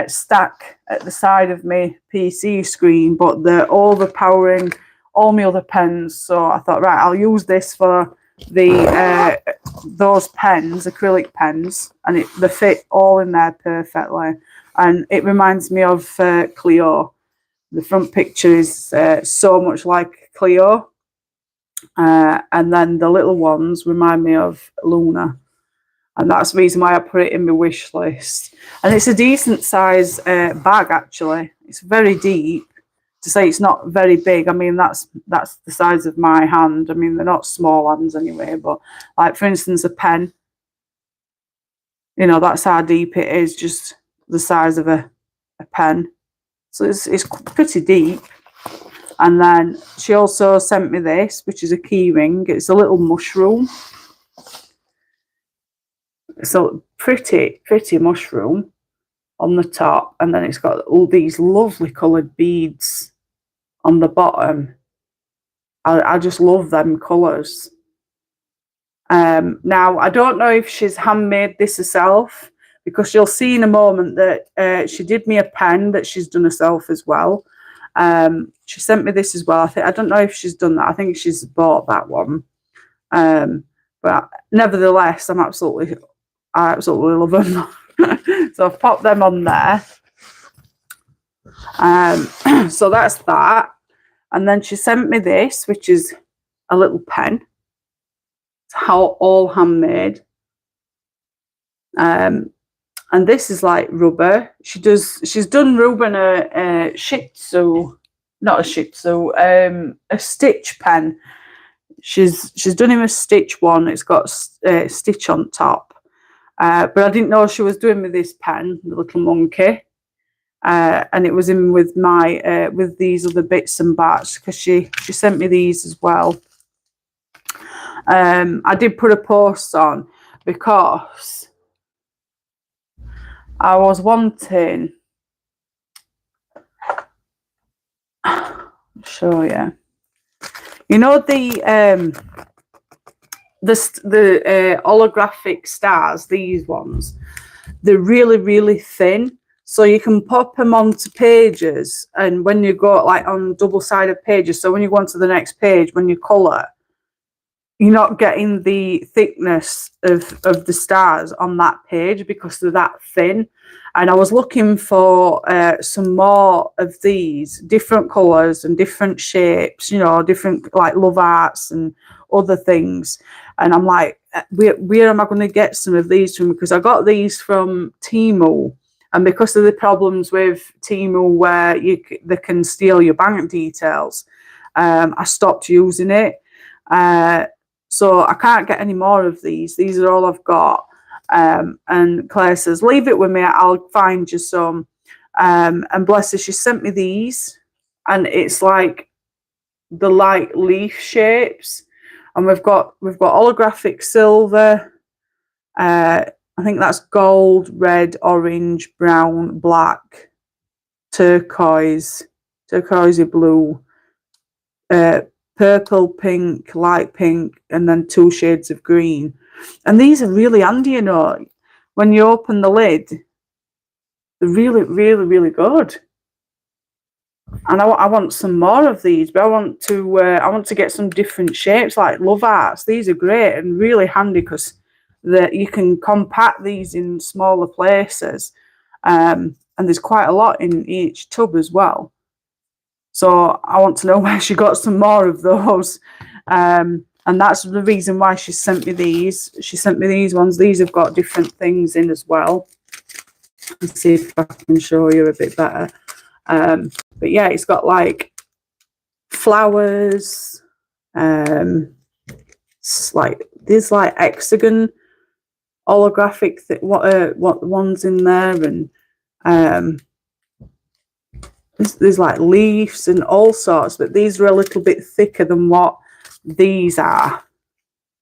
stack at the side of my PC screen, but they're overpowering all my other pens. So I thought, right, I'll use this for the those pens, acrylic pens, and they fit all in there perfectly. And it reminds me of Cleo. The front picture is so much like Cleo, and then the little ones remind me of Luna. And that's the reason why I put it in my wish list. And it's a decent size bag, actually. It's very deep. To say it's not very big, I mean, that's the size of my hand. I mean, they're not small hands anyway, but like, for instance, a pen, you know, that's how deep it is, just the size of a pen. So it's pretty deep. And then she also sent me this, which is a key ring. It's a little mushroom. So pretty mushroom on the top, and then it's got all these lovely coloured beads on the bottom. I just love them colours. Now, I don't know if she's handmade this herself, because you'll see in a moment that she did me a pen that she's done herself as well. She sent me this as well. I don't know if she's done that. I think she's bought that one. But nevertheless, I absolutely love them. So I've popped them on there. So that's that. And then she sent me this, which is a little pen. It's all handmade. And this is like rubber. She's done rubber in a Shih Tzu, not a Shih Tzu, a stitch pen. She's done him a stitch one. It's got stitch on top. But I didn't know she was doing with this pen, the little monkey. And it was in with my with these other bits and bats, because she sent me these as well. I did put a post on because I was wanting, I'll show you. You know the holographic stars, these ones, they're really, really thin. So you can pop them onto pages, and when you go like on double-sided pages, so when you go on to the next page, when you colour, you're not getting the thickness of the stars on that page because they're that thin. And I was looking for some more of these different colours and different shapes, you know, different like love arts and other things. And I'm like, where am I going to get some of these from? Because I got these from Temu. And because of the problems with Temu where they can steal your bank details, I stopped using it. So I can't get any more of these. These are all I've got. And Claire says, leave it with me. I'll find you some. And bless her, she sent me these. And it's like the light leaf shapes. And we've got holographic silver. I think that's gold, red, orange, brown, black, turquoise, turquoisey blue, purple, pink, light pink, and then 2 shades of green. And these are really handy, you know. When you open the lid, they're really, really, really good. And I want some more of these, but I want to get some different shapes, like love arts. These are great and really handy because you can compact these in smaller places, and there's quite a lot in each tub as well. So I want to know where she got some more of those, and that's the reason why she sent me these. She sent me these ones. These have got different things in as well. Let's see if I can show you a bit better. But yeah, it's got like flowers. It's like there's like hexagon holographic what ones in there, and there's like leaves and all sorts, but these are a little bit thicker than what these are.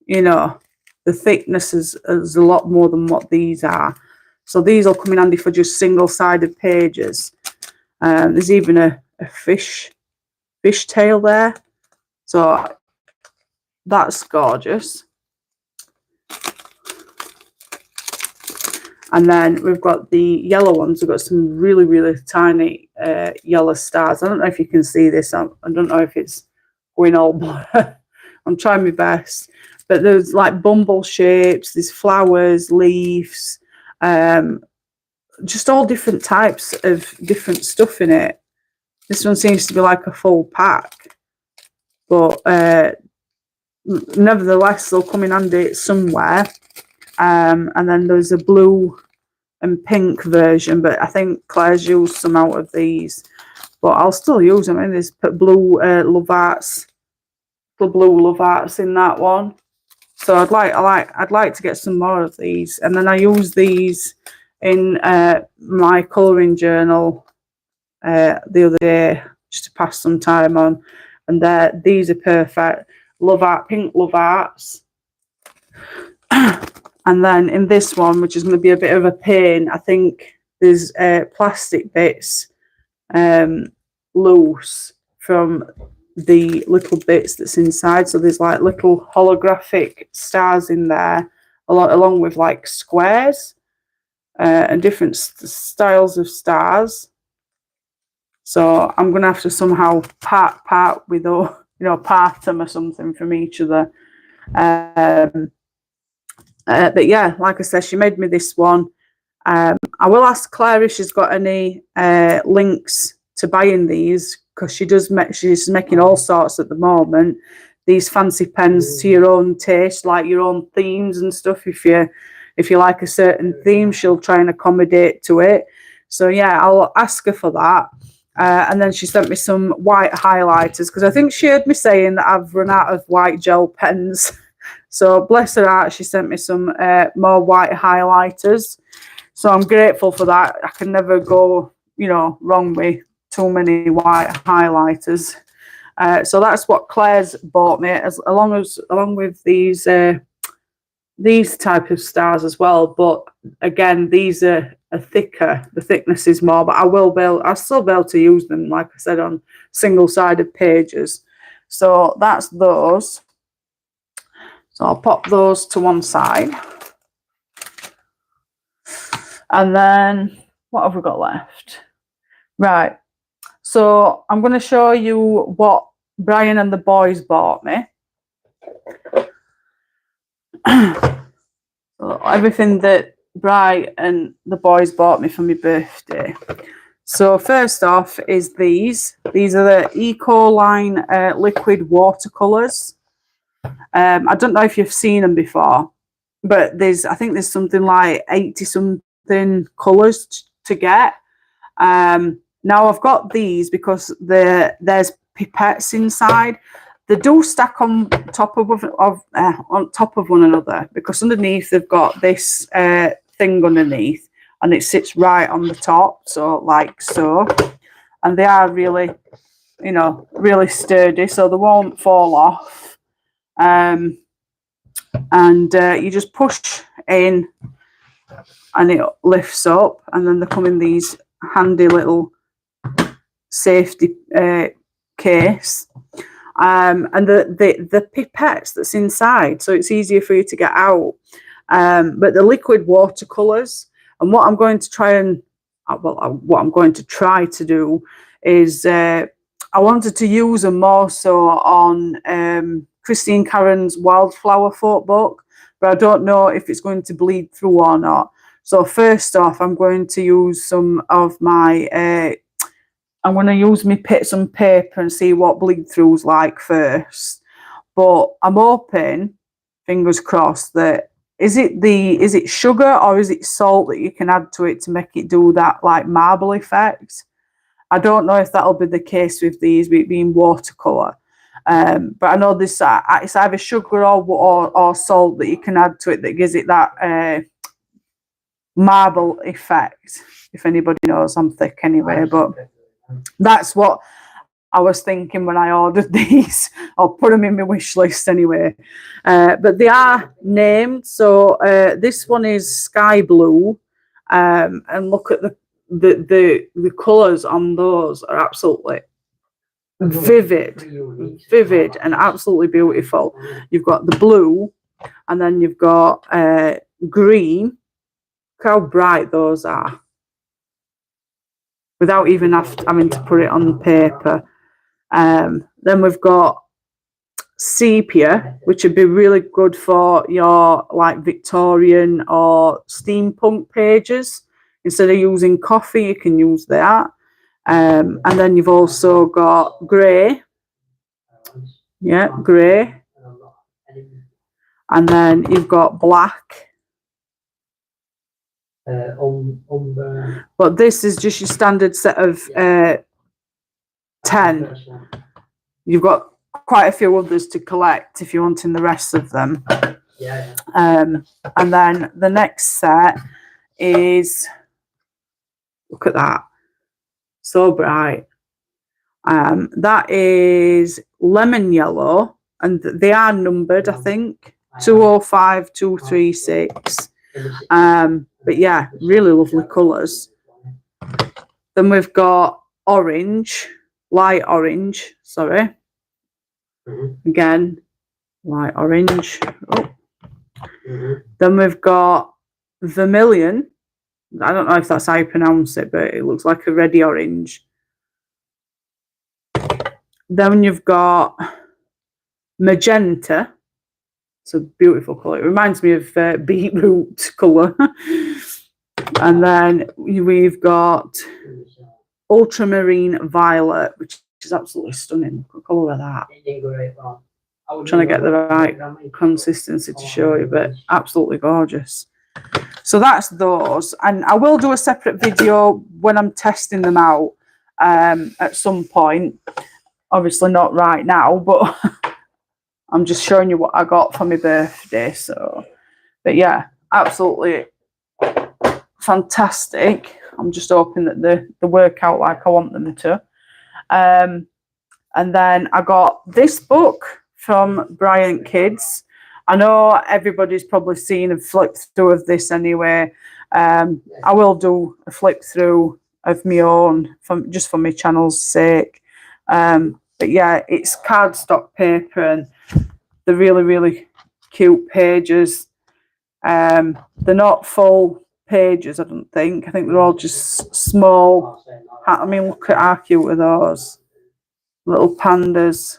You know, the thickness is a lot more than what these are. So these will come in handy for just single-sided pages. There's even a fish tail there. So that's gorgeous. And then we've got the yellow ones. We've got some really, really tiny yellow stars. I don't know if you can see this. I don't know if it's going all blur. I'm trying my best. But there's like bumble shapes, there's flowers, leaves, just all different types of different stuff in it. This one seems to be like a full pack. But nevertheless, they'll come in handy somewhere. And then there's a blue and pink version, but I think Claire's used some out of these. But I'll still use them. And there's blue love arts, the blue love arts in that one. So I'd like to get some more of these. And then I use these in my colouring journal the other day just to pass some time on. And these are perfect. Love art, pink love arts. And then in this one, which is going to be a bit of a pain, I think there's plastic bits loose from the little bits that's inside. So there's like little holographic stars in there, along with like squares and different styles of stars. So I'm going to have to somehow part with, part them or something from each other. But yeah, like I said, she made me this one. I will ask Claire if she's got any links to buying these, because she's making all sorts at the moment. These fancy pens to your own taste, like your own themes and stuff. If you like a certain theme, she'll try and accommodate to it. So yeah, I'll ask her for that. And then she sent me some white highlighters, because I think she heard me saying that I've run out of white gel pens. So bless her heart, she sent me some more white highlighters. So I'm grateful for that. I can never go, you know, wrong with too many white highlighters. So that's what Claire's bought me, along with these type of stars as well. But again, these are thicker. The thickness is more, but I'll still be able to use them, like I said, on single-sided pages. So that's those. So I'll pop those to one side. And then what have we got left? Right. So I'm going to show you what Brian and the boys bought me. So everything that Brian and the boys bought me for my birthday. So first off is these. These are the Ecoline liquid watercolours. I don't know if you've seen them before, but I think there's something like 80 something colours to get. Now I've got these because there's pipettes inside. They do stack on top of one another, because underneath they've got this thing underneath, and it sits right on the top, so like so. And they are really, you know, really sturdy, so they won't fall off. And you just push in, and it lifts up, and then they come in these handy little safety case. And the pipettes that's inside, so it's easier for you to get out. But the liquid watercolors, and what I'm going to try to do is I wanted to use them more so on Christine Caron's Wildflower folk book, but I don't know if it's going to bleed through or not. So first off, I'm going to use some of my I'm going to use some paper and see what bleed through's like first. But I'm hoping, fingers crossed, that is it sugar or is it salt that you can add to it to make it do that like marble effect? I don't know if that'll be the case with these, with it being watercolor. But I know this it's either sugar or salt that you can add to it that gives it that marble effect. If anybody knows, I'm thick anyway, but that's what I was thinking when I ordered these. I'll put them in my wish list anyway. But they are named. So this one is sky blue, and look at the colours on those are absolutely vivid and absolutely beautiful. You've got the blue, and then you've got green. Look how bright those are, without even having to put it on the paper. Then we've got sepia, which would be really good for your like Victorian or steampunk pages. Instead of using coffee, you can use that. And then you've also got grey. Yeah, grey. And then you've got black. But this is just your standard set of 10. You've got quite a few others to collect if you're wanting the rest of them. And then the next set is, look at that, so bright. That is lemon yellow, and they are numbered, I think, 205, 236. But yeah, really lovely colours. Then we've got orange, light orange, sorry. Again, light orange. Oh. Then we've got vermilion. I don't know if that's how you pronounce it, but it looks like a reddy orange. Then you've got magenta. It's a beautiful colour. It reminds me of beetroot colour. And then we've got ultramarine violet, which is absolutely stunning. Look at the colour of that. I'm trying to get the right consistency to show you, but absolutely gorgeous. So that's those. And I will do a separate video when I'm testing them out at some point. Obviously not right now, but I'm just showing you what I got for my birthday. So, but yeah, absolutely fantastic. I'm just hoping that they work out like I want them to. And then I got this book from Bryant Kids. I know everybody's probably seen a flip through of this anyway. I will do a flip through of my own, just for my channel's sake. But yeah, it's cardstock paper and they're really, really cute pages. They're not full pages, I don't think. I think they're all just small. I mean, look at how cute are those. Little pandas.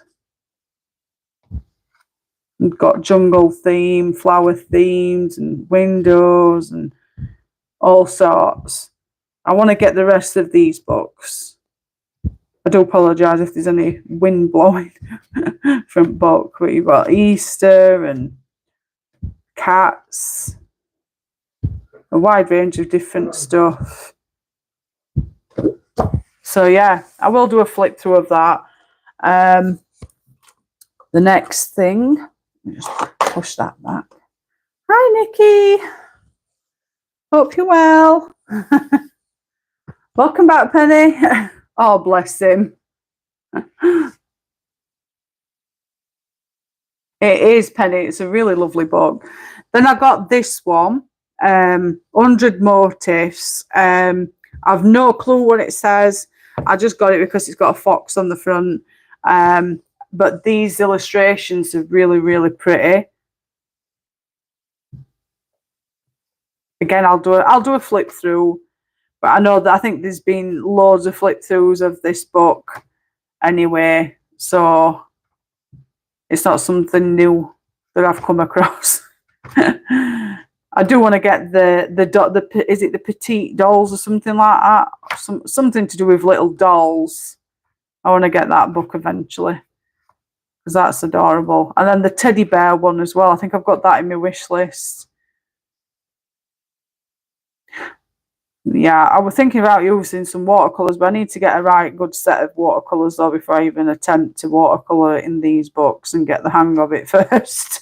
We've got jungle theme, flower themes, and windows, and all sorts. I want to get the rest of these books. I do apologise if there's any wind blowing from book. But you've got Easter and cats, a wide range of different stuff. So yeah, I will do a flip through of that. The next thing, let me just push that back. Hi, Nikki. Hope you're well. Welcome back, Penny. Oh, bless him. It is, Penny. It's a really lovely book. Then I got this one, 100 Motifs. I've no clue what it says. I just got it because it's got a fox on the front. But these illustrations are really, really pretty. Again, I'll do a flip through, but I know that I think there's been loads of flip throughs of this book anyway, so it's not something new that I've come across. I do want to get the is it the petite dolls or something like that? Something to do with little dolls. I want to get that book eventually because that's adorable. And then the teddy bear one as well. I think I've got that in my wish list. Yeah, I was thinking about using some watercolours, but I need to get a right good set of watercolours though before I even attempt to watercolour in these books and get the hang of it first.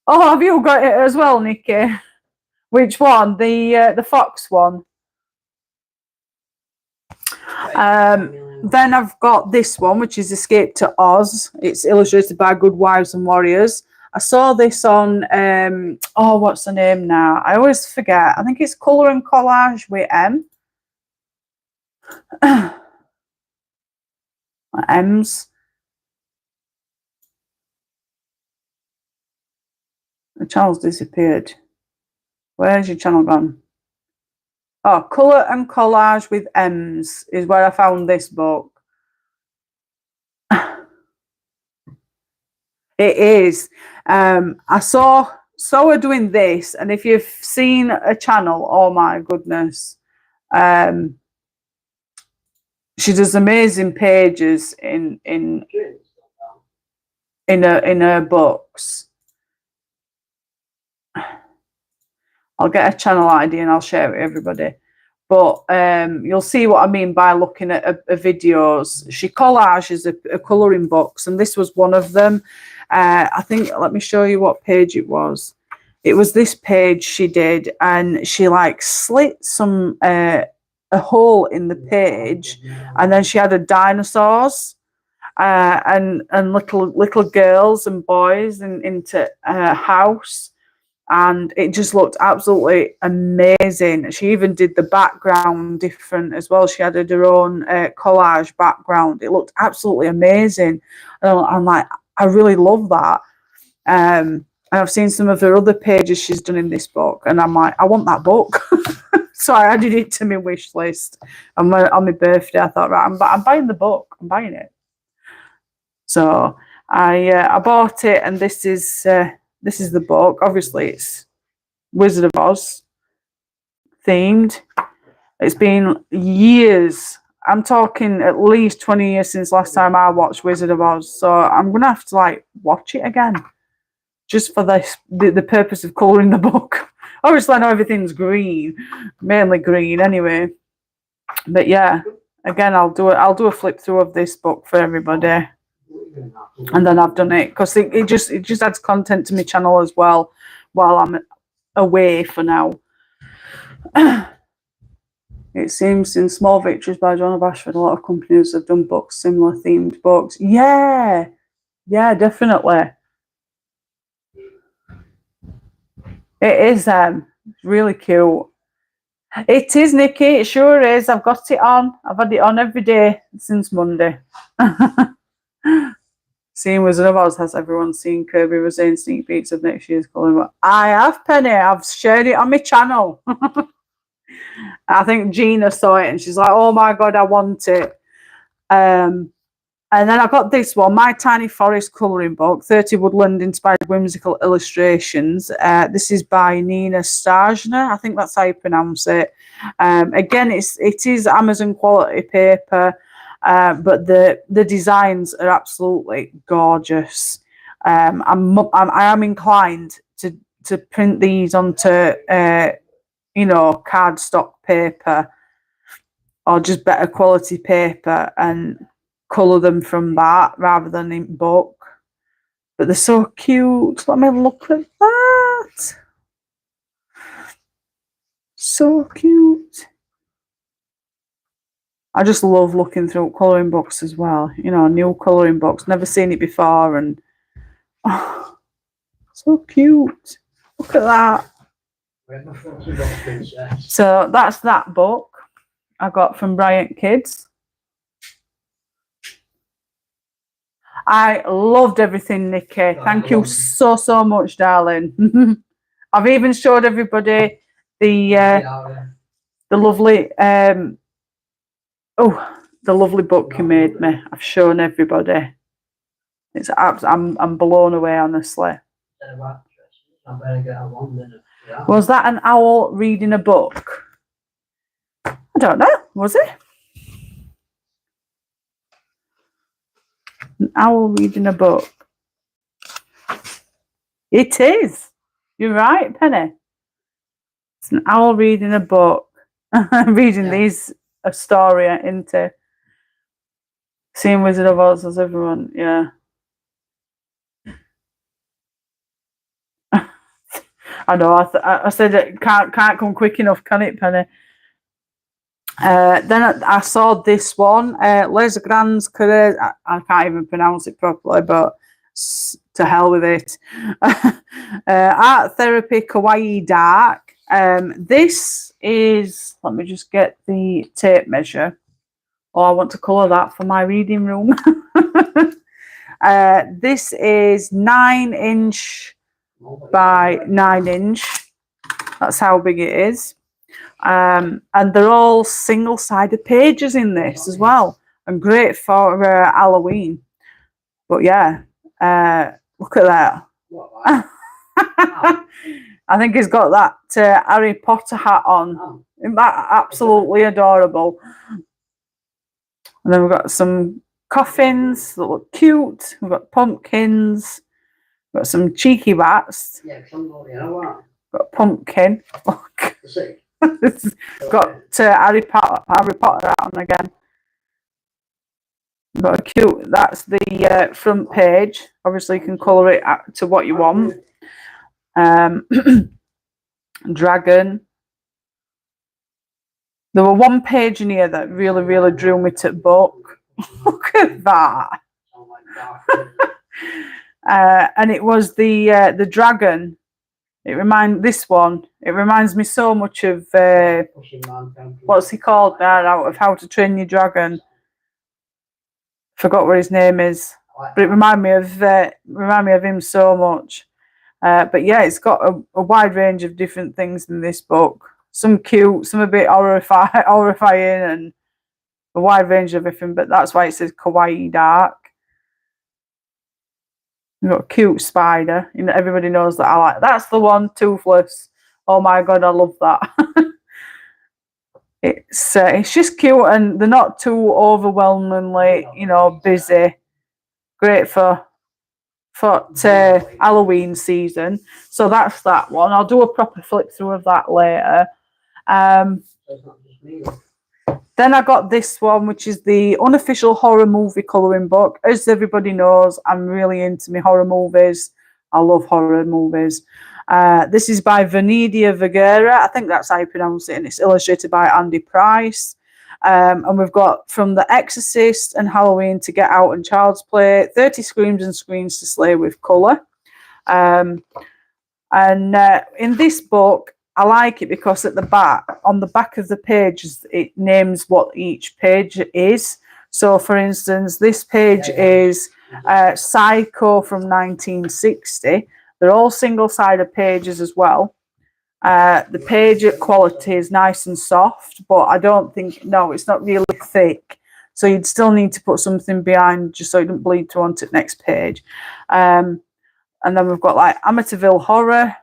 Oh, have you got it as well, Nikki? Which one? The fox one. Then I've got this one, which is Escape to Oz. It's illustrated by Good Wives and Warriors. I saw this on, oh, what's the name now? I always forget. I think it's Colour and Collage with M. M's. The channel's disappeared. Where's your channel gone? Oh, Colour and Collage with M's is where I found this book. It is. I saw her doing this, and if you've seen a channel, oh my goodness, she does amazing pages in her books. I'll get a channel ID and I'll share it with everybody. But you'll see what I mean by looking at her videos. She collages a colouring books, and this was one of them. I think, let me show you what page it was. It was this page she did, and she like slit some a hole in the page, and then she had a dinosaurs and little girls and boys into a house. And it just looked absolutely amazing. She even did the background different as well. She added her own collage background. It looked absolutely amazing. And I'm like, I really love that. And I've seen some of her other pages she's done in this book, and I'm like, I want that book. So I added it to my wish list. On my birthday, I thought, right, I'm buying the book. I'm buying it. So I bought it, and this is the book. Obviously, it's Wizard of Oz themed. It's been years. I'm talking at least 20 years since last time I watched Wizard of Oz. So I'm going to have to like watch it again just for the purpose of colouring the book. Obviously, I know everything's green, mainly green anyway. But yeah, again, I'll do a flip through of this book for everybody. and then I've done it because it just adds content to my channel as well while I'm away for now. It seems in Small Victories by John Bashford, a lot of companies have done books, similar themed books. Yeah, definitely. It is really cute. It is, Nikki. It sure is. I've got it on. I've had it on every day since Monday. Seeing Wizard of Oz, has everyone seen Kirby Rosane sneak peeks of next year's colouring book? I have, Penny. I've shared it on my channel. I think Gina saw it and she's like, oh my God, I want it. And then I got this one, My Tiny Forest colouring book, 30 woodland inspired whimsical illustrations. This is by Nina Stajner. I think that's how you pronounce it. Again, it is Amazon quality paper, but the designs are absolutely gorgeous. I am inclined to print these onto cardstock paper or just better quality paper and colour them from that rather than in book. But they're so cute. Let me look at that. So cute. I just love looking through colouring books as well. New colouring books. Never seen it before, and so cute. Look at that. So that's that book I got from Bryant Kids. I loved everything, Nikki. Thank you so much, darling. I've even showed everybody the lovely the lovely book you made me. I've shown everybody. It's I'm blown away, honestly. Was that an owl reading a book? I don't know. Was it? An owl reading a book. It is. You're right, Penny. It's an owl reading a book. Reading these a story into seeing Wizard of Oz as everyone. Yeah. I know. I said it can't come quick enough, can it, Penny? Then I saw this one, Les Grands Carrés. I can't even pronounce it properly, but to hell with it. Art Therapy Kawaii Dark. This is, let me just get the tape measure. Oh, I want to colour that for my reading room. This is 9" by 9". That's how big it is. And they're all single-sided pages in this as well, and great for Halloween. But yeah, look at that. I think he's got that Harry Potter hat on. Isn't that absolutely adorable? And then we've got some coffins that look cute. We've got pumpkins. We've got some cheeky bats. Got a pumpkin. Look. Got Harry Potter out on again. Got a cute. That's the front page. Obviously, you can colour it to what you want. Dragon. There were one page in here that really drew me to the book. Look at that. And it was the dragon. It reminds me so much of what's he called now, out of How to Train Your Dragon. Forgot what his name is, but it reminded me of him so much. But yeah, it's got a wide range of different things in this book. Some cute, some a bit horrifying, and a wide range of everything. But that's why it says Kawaii Dark. We've got a cute spider. Everybody knows that I like. That's the one, toothless. Oh my God, I love that. It's just cute, and they're not too overwhelmingly, busy. Great for Halloween season. So that's that one. I'll do a proper flip through of that later. Then I got this one, which is the unofficial horror movie colouring book. As everybody knows, I'm really into my horror movies. I love horror movies. This is by Vanidia Vergara. I think that's how you pronounce it. And it's illustrated by Andy Price. And we've got From The Exorcist and Halloween to Get Out and Child's Play, 30 Screams and Screens to Slay with Colour. And in this book, I like it because at the back, on the back of the pages, it names what each page is. So, for instance, this page is Psycho from 1960. They're all single-sided pages as well. The page quality is nice and soft, but I don't think, no, it's not really thick. So you'd still need to put something behind just so it doesn't bleed through onto the next page. And then we've got like Amityville Horror.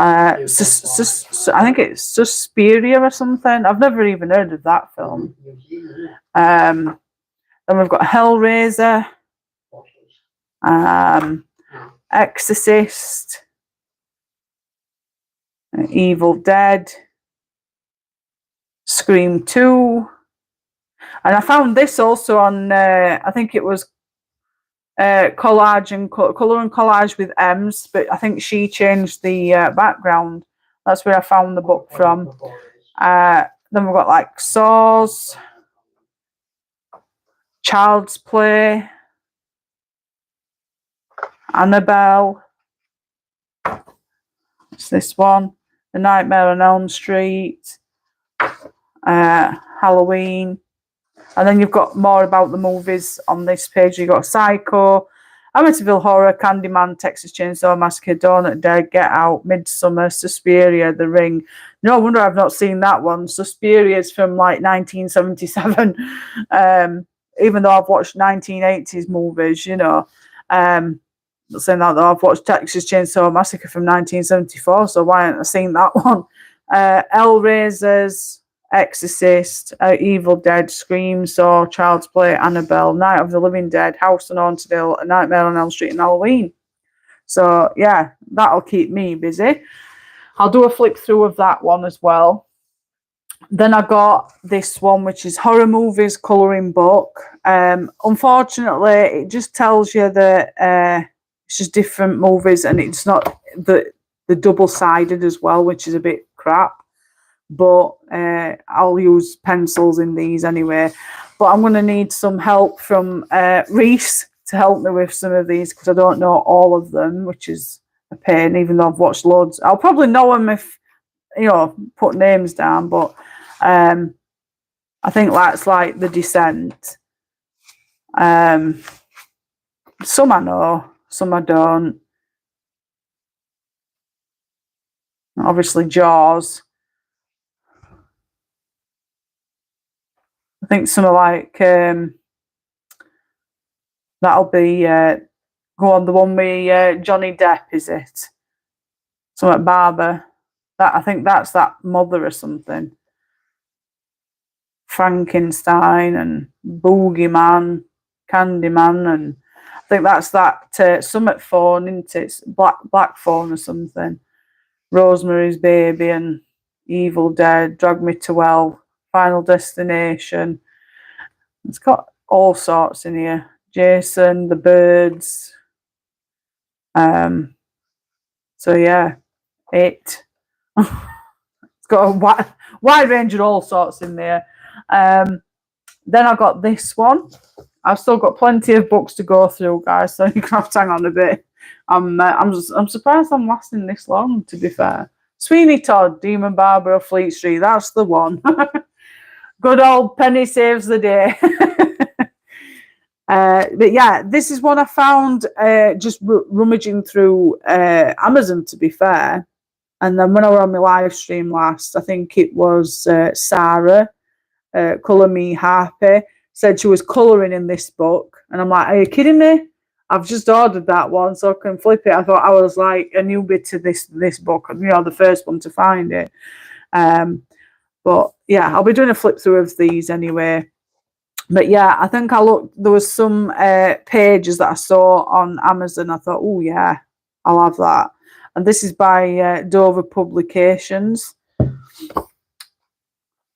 I think it's Suspiria or something. I've never even heard of that film. Then we've got Hellraiser, Exorcist, Evil Dead, Scream 2. And I found this also on, I think it was Collage and Colour and Collage with Ems, but I think she changed the background. That's where I found the book from. Then we've got like Saws, Child's Play, Annabelle. It's this one, The Nightmare on Elm Street, Halloween. And then you've got more about the movies on this page. You've got Psycho, Amityville Horror, Candyman, Texas Chainsaw Massacre, Dawn of the Dead, Get Out, Midsummer, Suspiria, The Ring. No wonder I've not seen that one. Suspiria is from like 1977. Even though I've watched 1980s movies, you know. Not saying that though, I've watched Texas Chainsaw Massacre from 1974, so why haven't I seen that one? Hellraisers, Exorcist, Evil Dead, Scream, Saw, Child's Play, Annabelle, Night of the Living Dead, House on Haunted Hill, A Nightmare on Elm Street, and Halloween. So yeah, that'll keep me busy. I'll do a flip through of that one as well. Then I got this one, which is Horror Movies Colouring Book. Unfortunately, it just tells you that it's just different movies, and it's not the double-sided as well, which is a bit crap. But I'll use pencils in these anyway. But I'm going to need some help from Reese to help me with some of these because I don't know all of them, which is a pain, even though I've watched loads. I'll probably know them if, you know, put names down, but I think that's like The Descent. Some I know, some I don't. Obviously, Jaws. I think some are like that'll be go on the one with Johnny Depp, is it? Something like Barber. That I think that's that Mother or something. Frankenstein and Boogeyman, Candyman, and I think that's that Summit Phone, isn't it? It's Black Phone or something. Rosemary's Baby and Evil Dead, Drag Me to Hell, Final Destination. It's got all sorts in here. Jason, The Birds. So yeah, It. It's got a wide range of all sorts in there. Then I got this one. I've still got plenty of books to go through, guys, so you can have to hang on a bit. I'm surprised I'm lasting this long, to be fair. Sweeney Todd, Demon Barber of Fleet Street. That's the one. Good old Penny saves the day. But yeah, this is one I found just rummaging through Amazon, to be fair. And then when I were on my live stream last, I think it was Sarah, Colour Me Happy, said she was colouring in this book. And I'm like, are you kidding me? I've just ordered that one so I can flip it. I thought I was like a newbie to this book, you know, the first one to find it. But yeah, I'll be doing a flip through of these anyway. But yeah, I think I looked, there was some pages that I saw on Amazon. I thought, oh yeah, I'll have that. And this is by Dover Publications.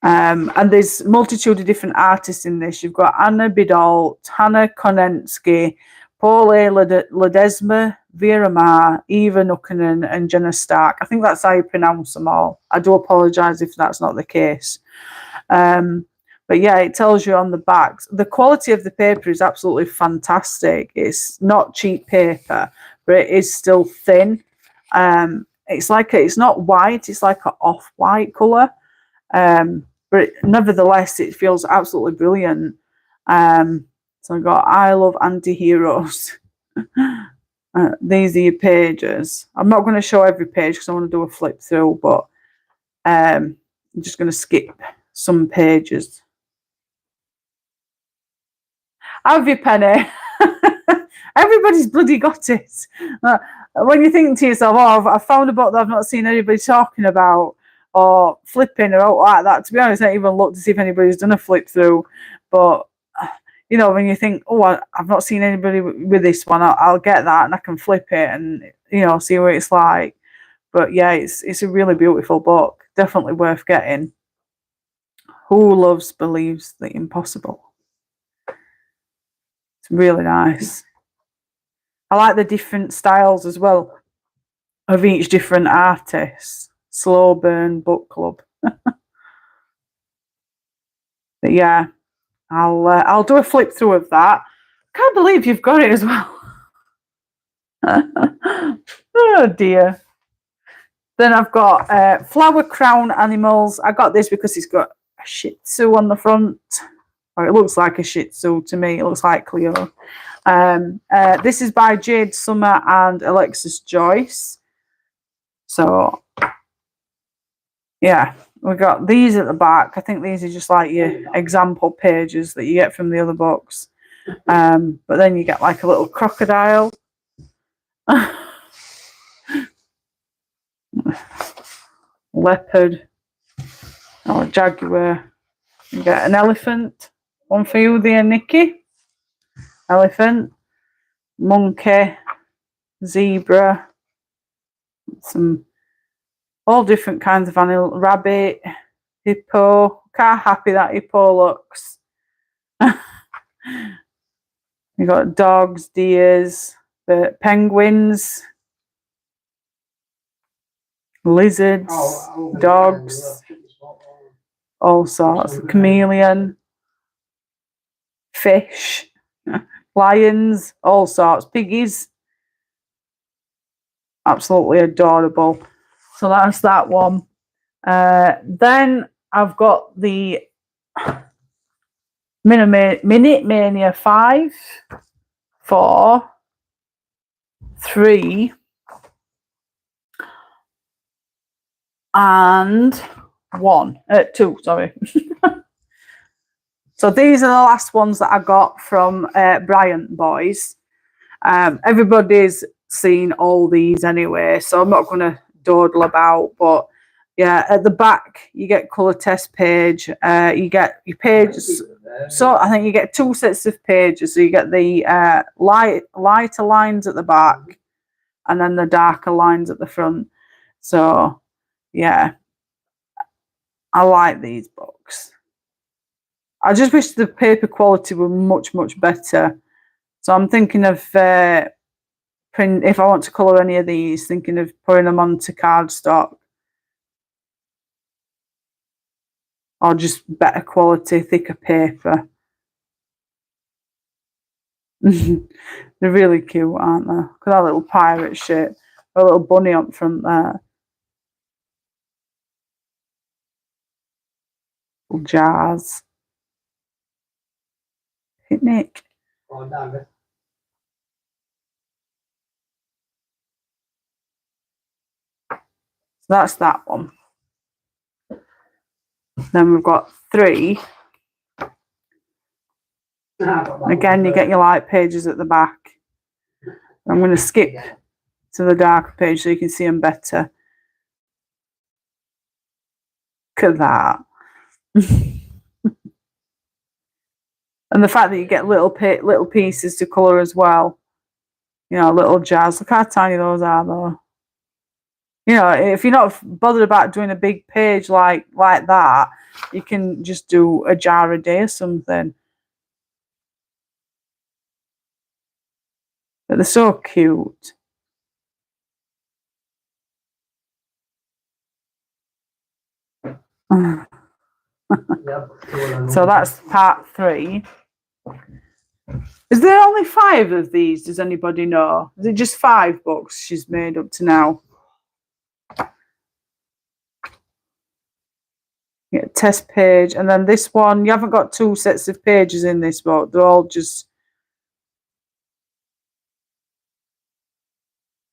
And there's multitude of different artists in this. You've got Anna Bidolt, Hannah Konensky, Paul A. Ledesma, Vera Ma, Eva Nukkinen, and Jenna Stark. I think that's how you pronounce them all. I do apologise if that's not the case. But yeah, it tells you on the back. The quality of the paper is absolutely fantastic. It's not cheap paper, but it is still thin. It's not white, it's like an off-white colour. But nevertheless, it feels absolutely brilliant. So I've got I Love Anti-Heroes. These are your pages. I'm not going to show every page because I want to do a flip through, but I'm just going to skip some pages. Have you, Penny? Everybody's bloody got it. When you think to yourself, oh, I found a book that I've not seen anybody talking about, or flipping or out like that. To be honest, I haven't even looked to see if anybody's done a flip through. But you know, when you think, oh, I've not seen anybody with this one, I'll get that and I can flip it and see what it's like. But yeah, it's a really beautiful book. Definitely worth getting. Who loves believes the impossible. It's really nice. I like the different styles as well of each different artist. Slow Burn Book Club. But yeah, I'll do a flip through of that. Can't believe you've got it as well. Oh dear. Then I've got Flower Crown Animals. I got this because it's got a Shih Tzu on the front. Or it looks like a Shih Tzu to me. It looks like Cleo. This is by Jade Summer and Alexis Joyce. So yeah, we got these at the back. I think these are just like your example pages that you get from the other books. But then you get like a little crocodile. Leopard or jaguar. You get an elephant. One for you there, Nikki. Elephant. Monkey. Zebra. Some all different kinds of animal. Rabbit. Hippo. Look how happy that hippo looks. You got dogs, deers, penguins, lizards, dogs, all sorts. Chameleon, fish, lions, all sorts. Piggies. Absolutely adorable. So that's that one. Then I've got the Minute Mania 5, 4, 3, and 2, sorry. So these are the last ones that I got from Bryant Boys. Everybody's seen all these anyway, so I'm not going to dawdle about, but yeah, at the back you get colour test page. You get your pages. So I think you get 2 sets of pages. So you get the lighter lines at the back and then the darker lines at the front. So yeah, I like these books. I just wish the paper quality were much, much better. So I'm thinking of if I want to colour any of these, thinking of putting them onto cardstock. Or just better quality, thicker paper. They're really cute, aren't they? Look at that little pirate ship. A little bunny up front there. Little jars. Picnic. So that's that one. Then we've got 3. Again, you get your light pages at the back. I'm going to skip to the darker page so you can see them better. Look at that. And the fact that you get little pieces to colour as well. You know, little jars. Look how tiny those are, though. You know, if you're not bothered about doing a big page like that, you can just do a jar a day or something. But they're so cute. So that's part 3. Is there only 5 of these? Does anybody know? Is it just 5 books she's made up to now? Yeah, test page. And then this one, you haven't got 2 sets of pages in this book. They're all just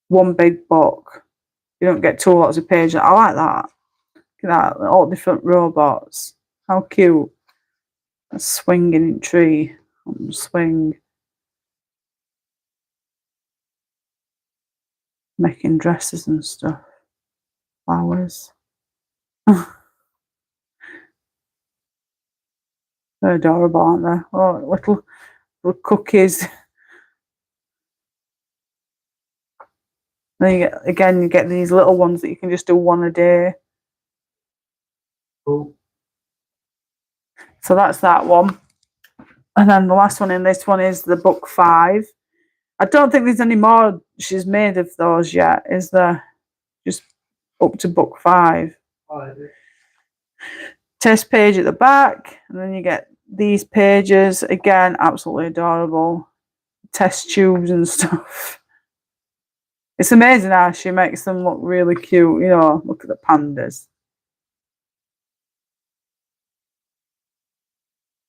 one big book. You don't get 2 lots of pages. I like that. Look at that. All different robots. How cute. A swinging tree. Swing. Making dresses and stuff. Flowers. They're adorable, aren't they? Oh, little cookies. Then you get these little ones that you can just do one a day. Cool. So that's that one. And then the last one in this one is the book 5. I don't think there's any more she's made of those yet, is there? Just up to book 5. Test page at the back, and then you get these pages. Again, absolutely adorable. Test tubes and stuff. It's amazing how she makes them look really cute. You know, look at the pandas.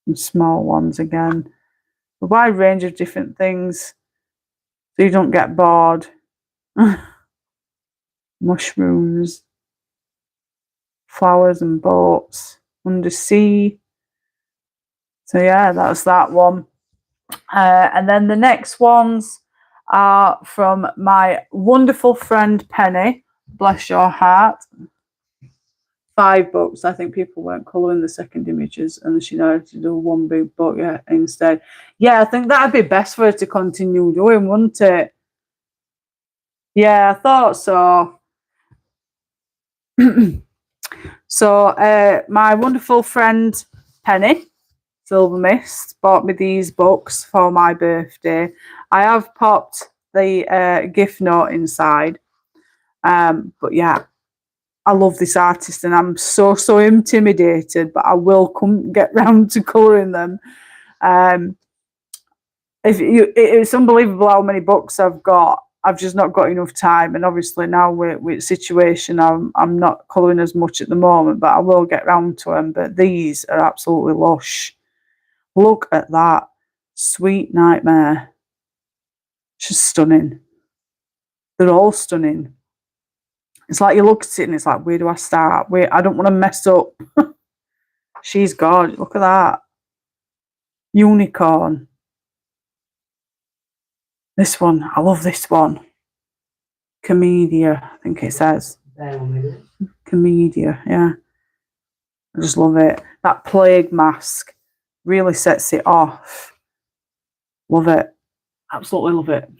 And small ones again. A wide range of different things, so you don't get bored. Mushrooms, flowers and boats, undersea. So yeah, that's that one. And then the next ones are from my wonderful friend Penny. Bless your heart. 5 books. I think people weren't colouring the second images, and she knows to do one big book instead. Yeah, I think that'd be best for her to continue doing, wouldn't it? Yeah, I thought so. So my wonderful friend Penny Silver Mist bought me these books for my birthday. I have popped the gift note inside, but yeah, I love this artist and I'm so intimidated, but I will get round to colouring them. It's unbelievable how many books I've got. I've just not got enough time, and obviously now with situation, I'm not colouring as much at the moment, but I will get round to them. But these are absolutely lush. Look at that. Sweet Nightmare. Just stunning. They're all stunning. It's like you look at it and it's like, where do I start? I don't want to mess up. She's gorgeous. Look at that. Unicorn. This one. I love this one. Comedia, I think it says. Comedia, yeah. I just love it. That plague mask really sets it off. Love it. Absolutely love it.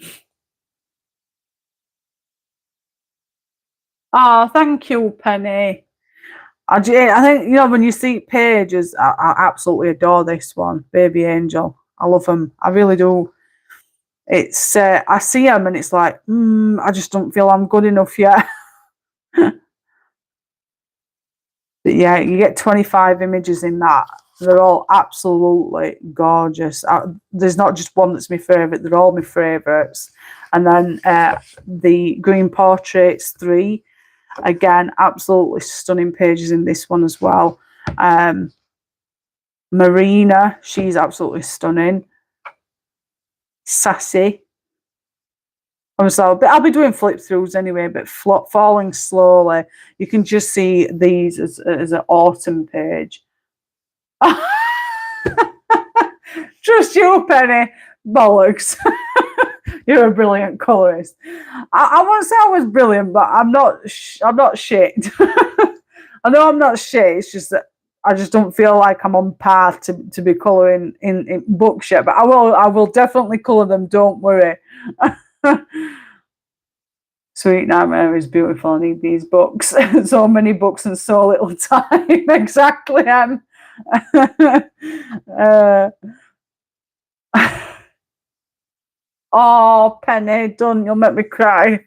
Oh, thank you, Penny. I think, you know, when you see pages, I absolutely adore this one. Baby Angel. I love them. I really do. It's I see them and it's like, I just don't feel I'm good enough yet. But yeah, you get 25 images in that. They're all absolutely gorgeous. There's not just one that's my favourite. They're all my favourites. And then the Green Portraits 3. Again, absolutely stunning pages in this one as well. Marina, she's absolutely stunning. Sassy. I'll be doing flip throughs anyway, but falling slowly. You can just see these as an autumn page. Just you, Penny. Bollocks. You're a brilliant colorist. I won't say I was brilliant, but I'm not shit. I know I'm not shit. It's just that I just don't feel like I'm on par to be colouring in books yet. But I will definitely colour them. Don't worry. Sweet Nightmare is beautiful. I need these books. So many books and so little time. Exactly, Em. Oh, Penny, done. You'll make me cry.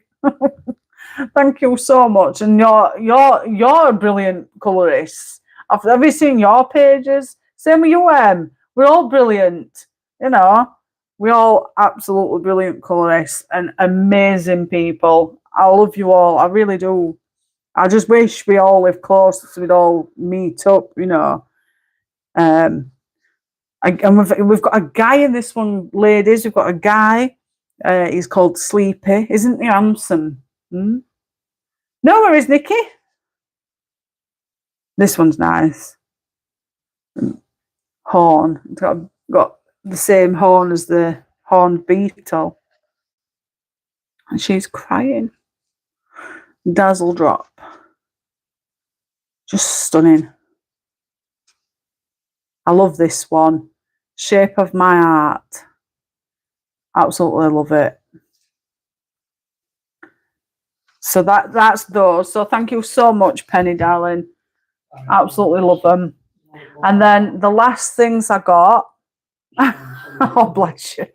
Thank you so much. And you're a brilliant colorist. Have you seen your pages? Same with you, Em. We're all brilliant. You know, we're all absolutely brilliant colorists and amazing people. I love you all. I really do. I just wish we all lived close so we'd all meet up, you know. And we've got a guy in this one, ladies. We've got a guy. He's called Sleepy. Isn't he handsome? Hmm? No, where is Nikki? This one's nice. Horn. It's got the same horn as the horned beetle. And she's crying. Dazzle drop. Just stunning. I love this one. Shape of my heart. Absolutely love it. So that's those. So thank you so much, Penny, darling. Absolutely love them. And then the last things I got. Oh, bless you.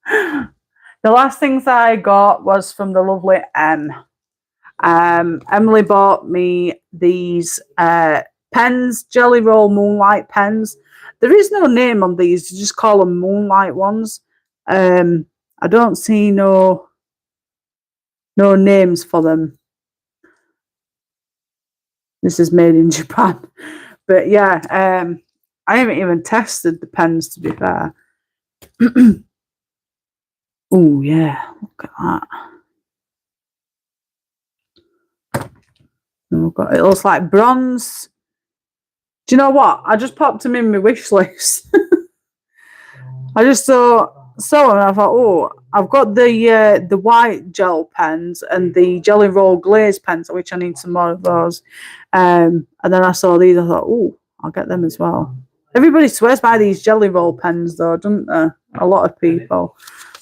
The last things I got was from the lovely Em. Emily bought me these pens, Jelly Roll Moonlight pens. There is no name on these. You just call them Moonlight ones. I don't see no names for them. This is made in Japan. But yeah, I haven't even tested the pens, to be fair. Oh, yeah. Look at that. It looks like bronze. Do you know what? I just popped them in my wish list. I just saw them and I thought, oh, I've got the white gel pens and the Jelly Roll glaze pens, which I need some more of those. And then I saw these. I thought, oh, I'll get them as well. Everybody swears by these Jelly Roll pens, though, don't they? A lot of people.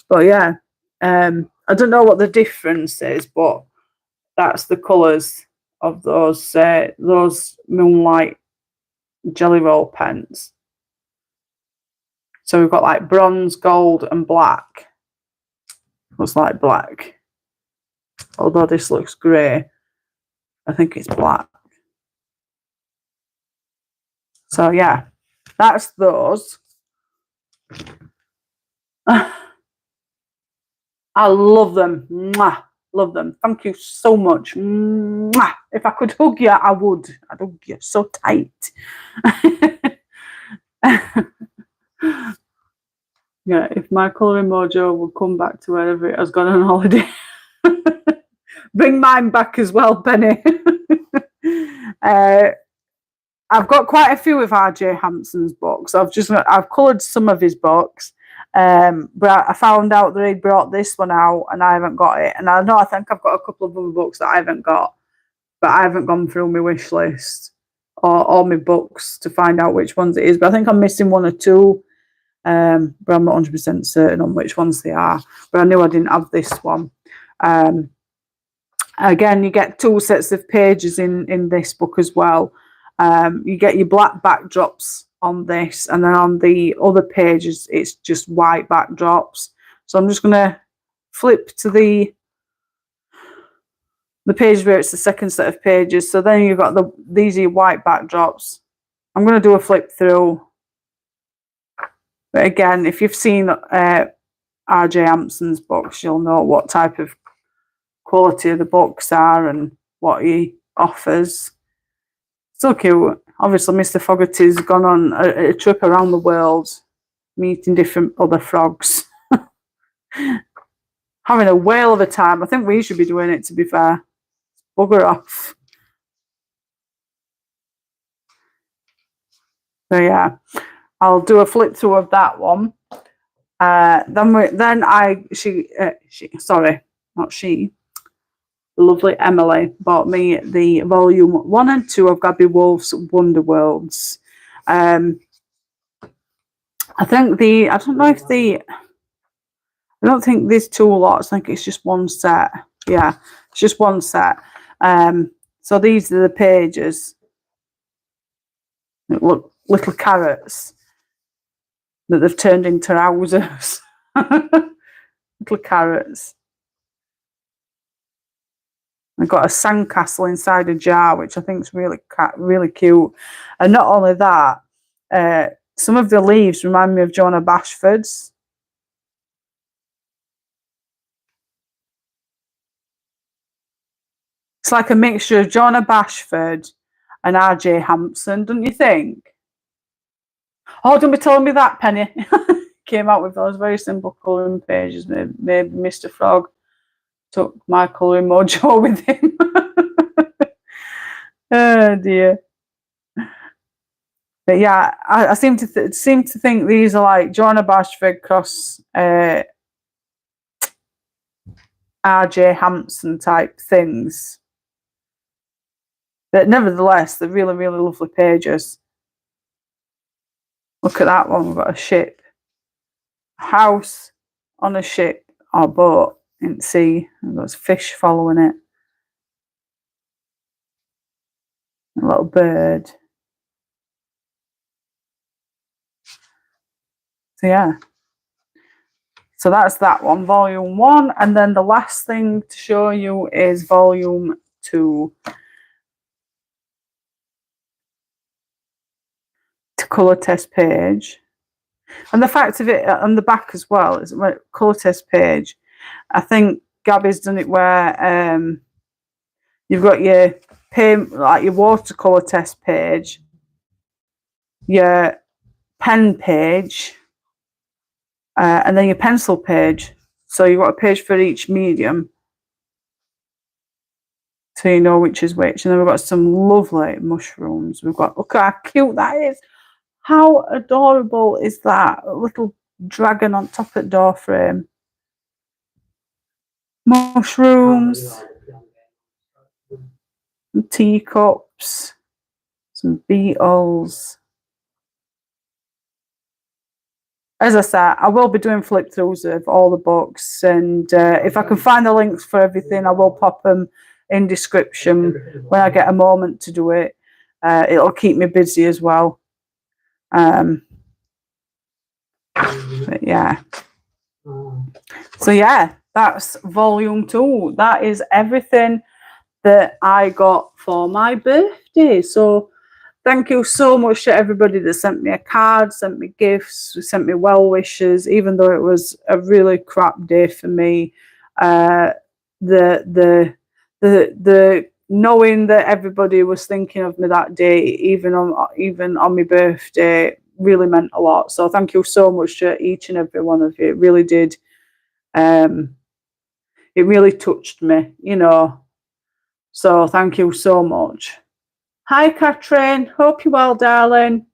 But yeah, I don't know what the difference is, but that's the colours of those Moonlight Jelly Roll pens. So we've got like bronze, gold, and black. Looks like black. Although this looks grey, I think it's black. So yeah, that's those. I love them. Mwah. Love them. Thank you so much. Mwah. If I could hug you, I would. I'd hug you so tight. Yeah, if my colouring mojo would come back to wherever it has gone on holiday. Bring mine back as well, Penny. I've got quite a few of RJ Hampson's books. I've coloured some of his books. But I found out that he brought this one out and I haven't got it. And I think I've got a couple of other books that I haven't got, but I haven't gone through my wish list or my books to find out which ones it is. But I think I'm missing one or two. But I'm not 100% certain on which ones they are. But I knew I didn't have this one. Again, you get 2 sets of pages in this book as well. You get your black backdrops on this, and then on the other pages it's just white backdrops. So I'm just going to flip to the page where it's the second set of pages. So then you've got these are your white backdrops. I'm going to do a flip through. But again, if you've seen RJ Hampson's books, you'll know what type of quality the books are and what he offers. So cute. Obviously, Mr. Fogarty's gone on a trip around the world, meeting different other frogs. Having a whale of a time. I think we should be doing it, to be fair. Bugger off. So yeah, I'll do a flip through of that one. The lovely Emily bought me the volume 1 and 2 of Gabby Wolf's Wonder Worlds. I don't think there's 2 lots. I think it's just one set. Yeah, it's just one set. So these are the pages. Look, little carrots that they've turned into houses. Little carrots. I've got a sandcastle inside a jar, which I think is really cute. And not only that, some of the leaves remind me of Jonah Bashford's. It's like a mixture of Jonah Bashford and RJ Hampson, don't you think? Oh, don't be telling me that, Penny. Came out with those very simple colouring pages. Maybe Mr. Frog took my colouring mojo with him. Oh dear. But yeah, I seem to think these are like Jonah Bashford cross RJ Hampson type things. But nevertheless, they're really, really lovely pages. Look at that one. We've got a ship. A house on a ship or boat in the sea. And there's fish following it. A little bird. So yeah. So that's that one, volume 1. And then the last thing to show you is volume 2. To colour test page. And the fact of it on the back as well is a colour test page. I think Gabby's done it where you've got your like your watercolour test page, your pen page, and then your pencil page. So you've got a page for each medium, so you know which is which. And then we've got some lovely mushrooms. We've got, look how cute that is. How adorable is that? A little dragon on top of the door frame. Mushrooms, some teacups, some beetles. As I said, I will be doing flip throughs of all the books, and if I can find the links for everything, I will pop them in description when I get a moment to do it. It'll keep me busy as well. But yeah. So yeah, that's volume 2. That is everything that I got for my birthday. So thank you so much to everybody that sent me a card, sent me gifts, sent me well wishes, even though it was a really crap day for me. The knowing that everybody was thinking of me that day, even on my birthday, really meant a lot. So thank you so much to each and every one of you. It really did. It really touched me, you know. So thank you so much. Hi, Catherine. Hope you're well, darling.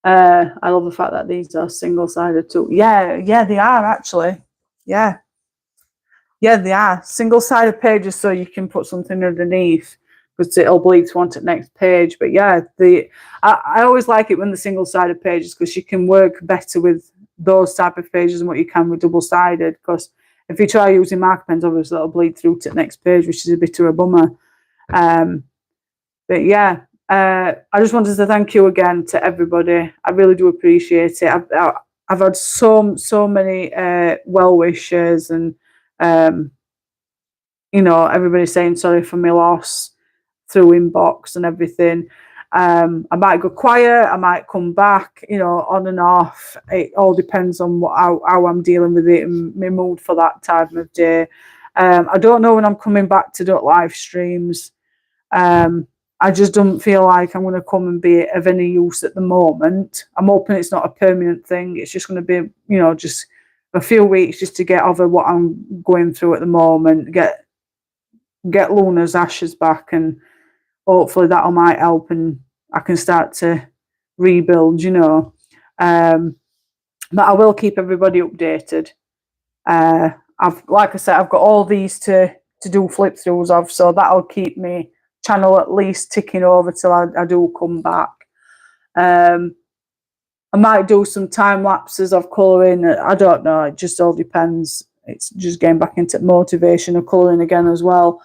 I love the fact that these are single-sided too. Yeah, they are actually. Yeah, they are single-sided pages, so you can put something underneath because it'll bleed to onto the next page. But yeah, I always like it when the single-sided pages, because you can work better with those type of pages than what you can with double-sided. Because if you try using marker pens, obviously it'll bleed through to the next page, which is a bit of a bummer. But yeah, I just wanted to thank you again to everybody. I really do appreciate it. I've had so many well wishes, and you know, everybody saying sorry for my loss through inbox and everything. I might go quiet, I might come back, you know, on and off. It all depends on how I'm dealing with it and my mood for that time of day. I don't know when I'm coming back to do live streams. I just don't feel like I'm going to come and be of any use at the moment. I'm hoping it's not a permanent thing. It's just going to be, you know, just a few weeks just to get over what I'm going through at the moment, get Luna's ashes back, and hopefully that might help and I can start to rebuild, you know. But I will keep everybody updated. Like I said, I've got all these to do flip throughs of, so that'll keep me channel at least ticking over till I do come back. I might do some time lapses of colouring. I don't know. It just all depends. it's just getting back into motivation of colouring again as well.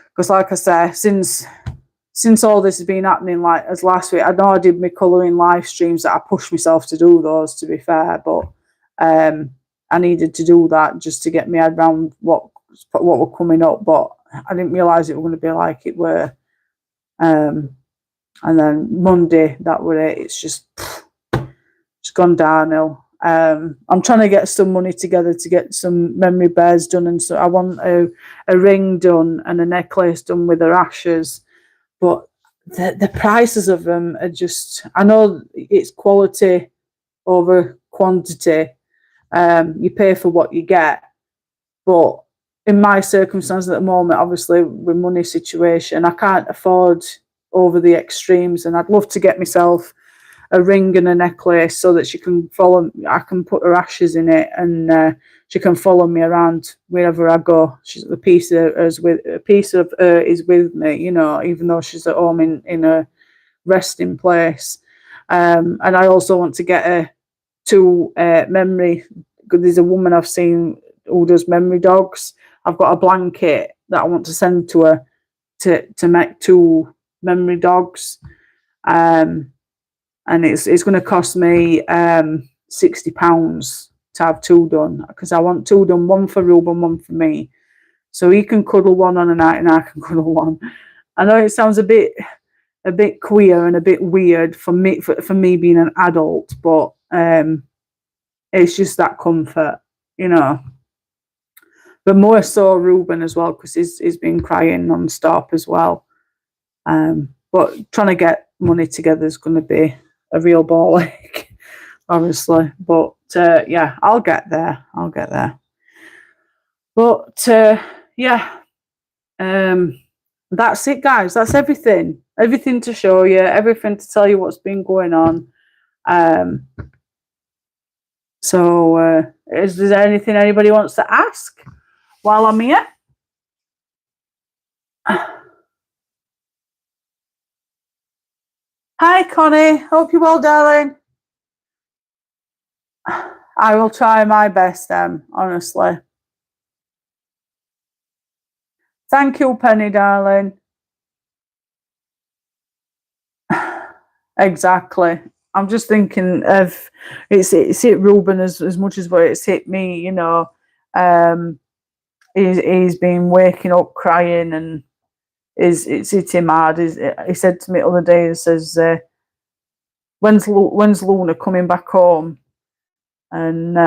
Because like I say, since all this has been happening, like as last week, I know I did my colouring live streams that I pushed myself to do those, to be fair, but I needed to do that just to get my head around what were coming up, but I didn't realise it was going to be like it were. And then Monday, that were it. It's just gone downhill. I'm trying to get some money together to get some memory bears done, and so I want a ring done and a necklace done with her ashes. But the prices of them are just, I know it's quality over quantity. You pay for what you get. But in my circumstances at the moment, obviously with money situation, I can't afford over the extremes. And I'd love to get myself a ring and a necklace so that she can follow. I can put her ashes in it, and she can follow me around wherever I go. She's a piece of her is with me, you know, even though she's at home in a resting place. And I also want to get her two memory. There's a woman I've seen who does memory dogs. I've got a blanket that I want to send to her to make two memory dogs. And it's going to cost me £60 to have two done, because I want two done, one for Ruben, one for me. So he can cuddle one on a night and I can cuddle one. I know it sounds a bit queer and a bit weird for me being an adult, but it's just that comfort, you know. But more so Ruben as well, because he's been crying non-stop as well. But trying to get money together is going to be a real ball ache, obviously. But yeah, I'll get there. But yeah, that's it, guys. That's everything. Everything to show you. Everything to tell you what's been going on. So is there anything anybody wants to ask while I'm here? Hi, Connie. Hope you're well, darling. I will try my best, honestly. Thank you, Penny, darling. Exactly. I'm just thinking of it's hit Ruben as much as what it's hit me, you know. He's been waking up crying, and it's hit him hard. He said to me the other day, he says, when's Luna coming back home? And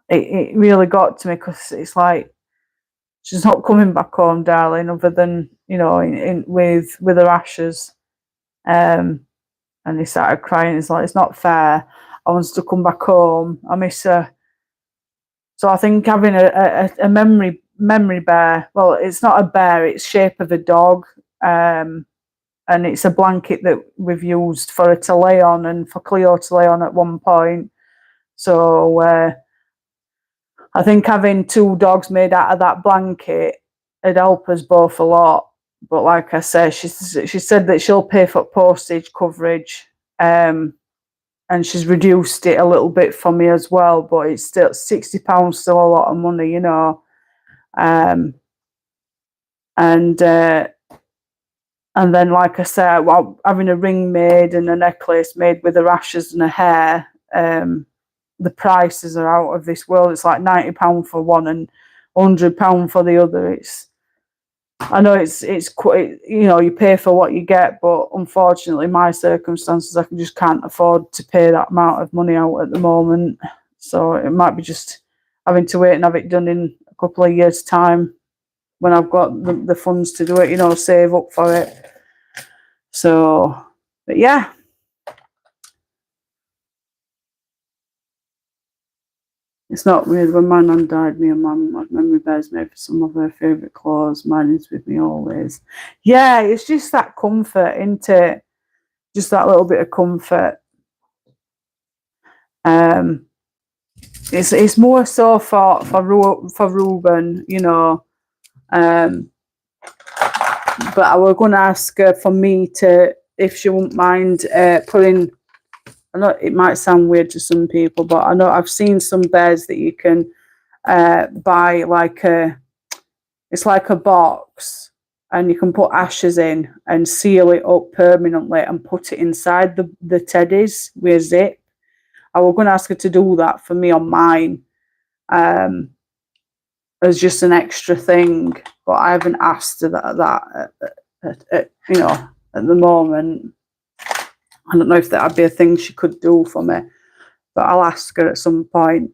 it really got to me, because it's like, she's not coming back home, darling, other than, you know, with her ashes. And he started crying. It's like, it's not fair. I want to come back home. I miss her. So I think having a memory bear, well, it's not a bear, it's shape of a dog. And it's a blanket that we've used for her to lay on and for Cleo to lay on at one point. So I think having two dogs made out of that blanket would help us both a lot. But like I said, she said that she'll pay for postage coverage, and she's reduced it a little bit for me as well. But it's still £60, still a lot of money, you know. And then, like I said, well, having a ring made and a necklace made with her ashes and her hair, the prices are out of this world. It's like £90 for one and £100 for the other. I know it's quite, you know, you pay for what you get, but unfortunately, my circumstances, I just can't afford to pay that amount of money out at the moment. So it might be just having to wait and have it done in a couple of years' time when I've got the funds to do it, you know, save up for it. So, but yeah. It's not weird. When my nan died, me and mum had memory bears made for some of her favourite clothes. Mine is with me always. Yeah, it's just that comfort, isn't it? Just that little bit of comfort. It's more so for Ruben, you know. But I was going to ask her for me to, if she wouldn't mind putting. I know it might sound weird to some people, but I know I've seen some bears that you can buy like it's like a box, and you can put ashes in and seal it up permanently and put it inside the teddies with a zip. I was going to ask her to do that for me on mine as just an extra thing, but I haven't asked her that you know, at the moment. I don't know if that'd be a thing she could do for me, but I'll ask her at some point.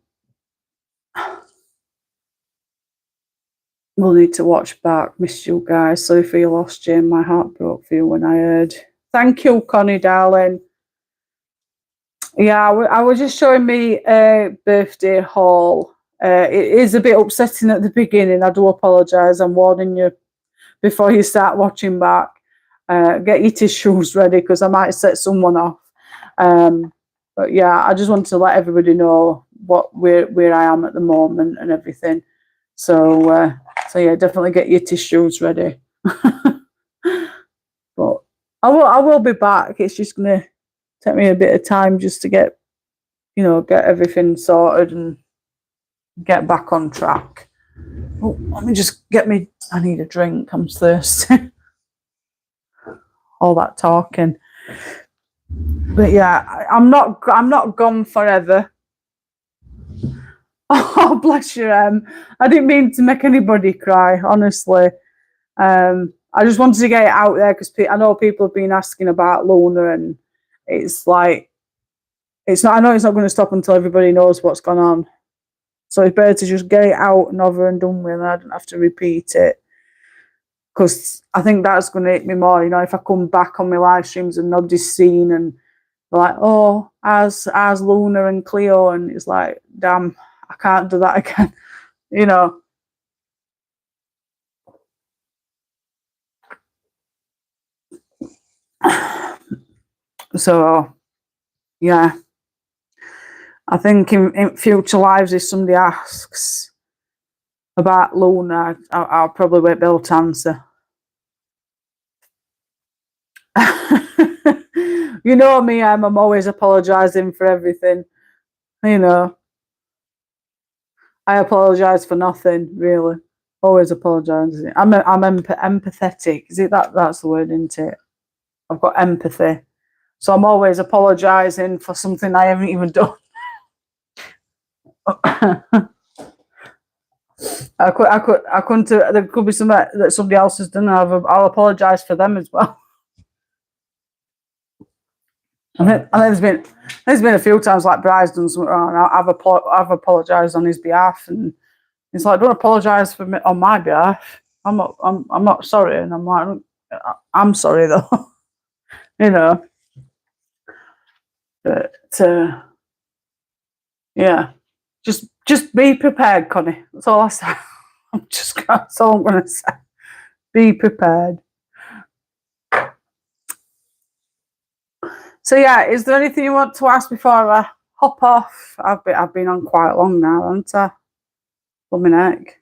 We'll need to watch back. Missed you guys. Sorry for your loss, Jane. My heart broke for you when I heard. Thank you, Connie, darling. Yeah, I was just showing me a birthday haul. It is a bit upsetting at the beginning. I do apologise. I'm warning you before you start watching back. Get your tissues ready because I might set someone off. But yeah, I just wanted to let everybody know where I am at the moment and everything. So yeah, definitely get your tissues ready. But I will be back. It's just gonna take me a bit of time just to get everything sorted and get back on track. Oh, let me just I need a drink. I'm thirsty. All that talking. But yeah, I'm not gone forever. Oh, bless you, I didn't mean to make anybody cry, honestly. I just wanted to get it out there because I know people have been asking about Luna, and it's like, I know it's not going to stop until everybody knows what's gone on. So it's better to just get it out and over and done with, and I don't have to repeat it. Because I think that's going to hit me more, if I come back on my live streams and nobody's seen and they're like, oh, as Luna and Cleo, and it's like, damn, I can't do that again, So, yeah. I think in future lives, if somebody asks about Luna, I'll probably won't be able to answer. You know me, I'm always apologising for everything. I apologise for nothing, really. Always apologising. I'm empathetic. Is it that's the word, isn't it? I've got empathy. So I'm always apologising for something I haven't even done. I couldn't. There could be something that somebody else has done. I'll apologise for them as well. And there's been a few times like Bry's done something wrong. I've apologised on his behalf, and it's like, don't apologise for me on my behalf. I'm not sorry, and I'm like, I'm sorry though, But yeah, just be prepared, Connie. That's all I say. That's all I'm gonna say. Be prepared. So yeah, is there anything you want to ask before I hop off? I've been on quite long now, haven't I? Blooming heck.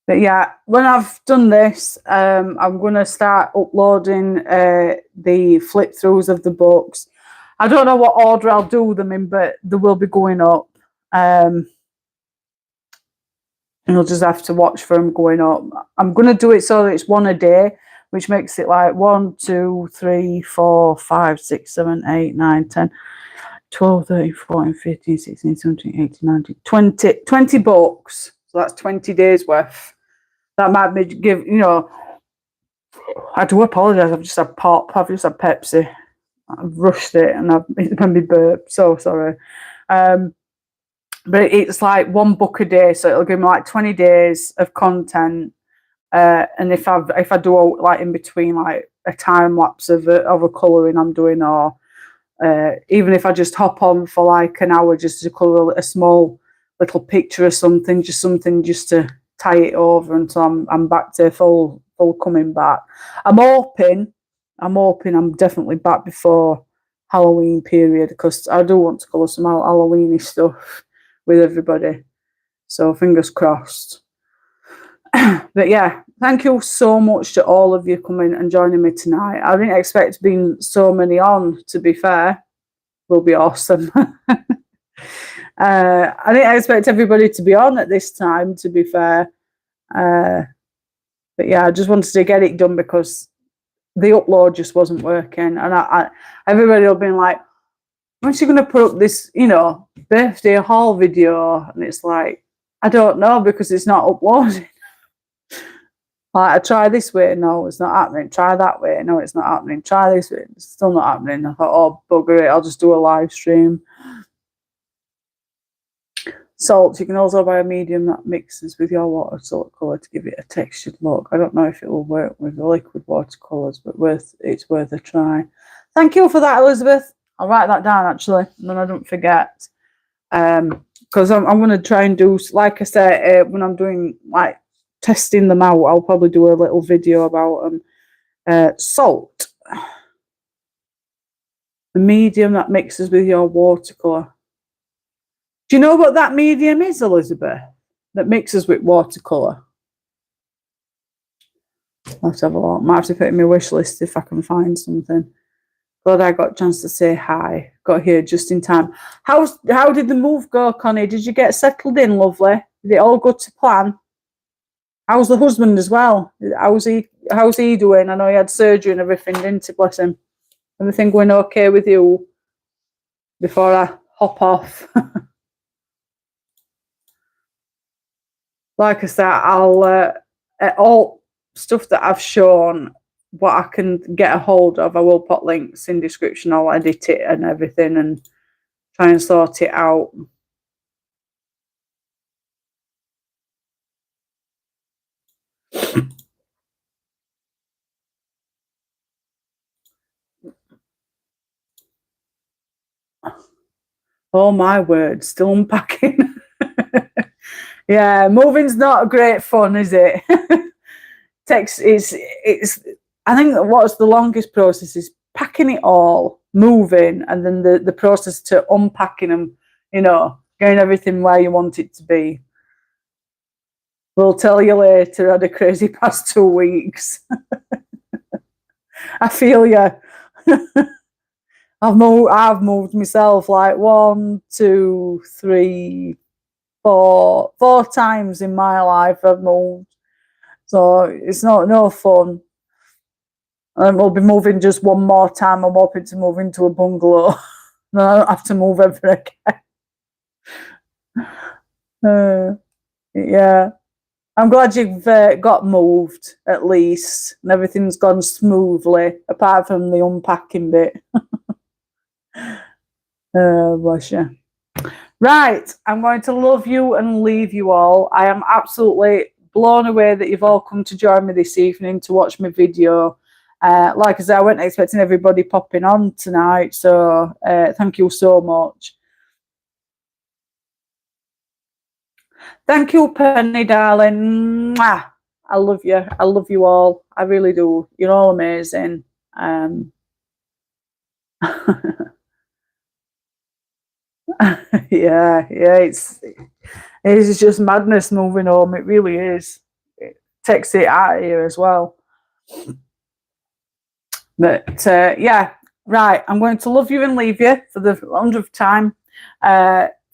But yeah, when I've done this, I'm going to start uploading the flip throughs of the books. I don't know what order I'll do them in, but they will be going up. You'll just have to watch for them going up. I'm going to do it so that it's one a day, which makes it like 1, 2, 3, 4, 5, 6, 7, 8, 9, 10, 12, 13, 14, 15, 16, 17, 18, 19, 20 books. So that's 20 days worth. That might be I do apologise. I've just had pop. I've just had Pepsi. I've rushed it and it's made me burp. So sorry. But it's like one book a day, so it'll give me like 20 days of content. And if I do like in between like a time lapse of a colouring I'm doing, or even if I just hop on for like an hour just to colour a small little picture or something just to tie it over until I'm back to full coming back. I'm hoping I'm definitely back before Halloween period, because I do want to colour some Halloweeny stuff with everybody. So fingers crossed. But yeah, thank you so much to all of you coming and joining me tonight. I didn't expect being so many on, to be fair. Will be awesome. I didn't expect everybody to be on at this time, to be fair. But yeah, I just wanted to get it done because the upload just wasn't working. And everybody will be like, when's she going to put up this, you know, birthday haul video? And it's like, I don't know, because it's not uploading. Like, I try this way, no, it's not happening. Try that way, no, it's not happening. Try this way, it's still not happening. I thought, oh, bugger it, I'll just do a live stream. Salt, you can also buy a medium that mixes with your watercolour to give it a textured look. I don't know if it will work with the liquid watercolours, but it's worth a try. Thank you for that, Elizabeth. I'll write that down, actually, and then I don't forget. Because I'm going to try and do, like I said, when I'm doing, like, testing them out, I'll probably do a little video about them. Salt. The medium that mixes with your watercolour. Do you know what that medium is, Elizabeth? That mixes with watercolour? Let's have a look. Might have to put it in my wish list if I can find something. Glad I got a chance to say hi. Got here just in time. How did the move go, Connie? Did you get settled in, lovely? Did it all go to plan? How's the husband as well? How's he doing? I know he had surgery and everything, didn't he? Bless him. Everything going okay with you? Before I hop off. Like I said, I'll all stuff that I've shown, what I can get a hold of, I will put links in description. I'll edit it and everything and try and sort it out. Oh my word, still unpacking. Yeah, moving's not great fun, is it? It's I think what's the longest process is packing it all, moving, and then the process to unpacking them, you know, getting everything where you want it to be. We'll tell you later. I had a crazy past 2 weeks. I feel you. I've moved myself like 1, 2, 3, 4 times in my life I've moved. So it's no fun. And we'll be moving just one more time. I'm hoping to move into a bungalow. Then I don't have to move ever again. Yeah. I'm glad you've got moved, at least. And everything's gone smoothly, apart from the unpacking bit. Bless you. Right, I'm going to love you and leave you all. I am absolutely blown away that you've all come to join me this evening to watch my video. Like I said, I wasn't expecting everybody popping on tonight, so thank you so much. Thank you, Penny, darling. Mwah! I love you. I love you all. I really do. You're all amazing. Yeah, it's just madness moving home. It really is. It takes it out of here as well. But yeah, right. I'm going to love you and leave you for the 100th time.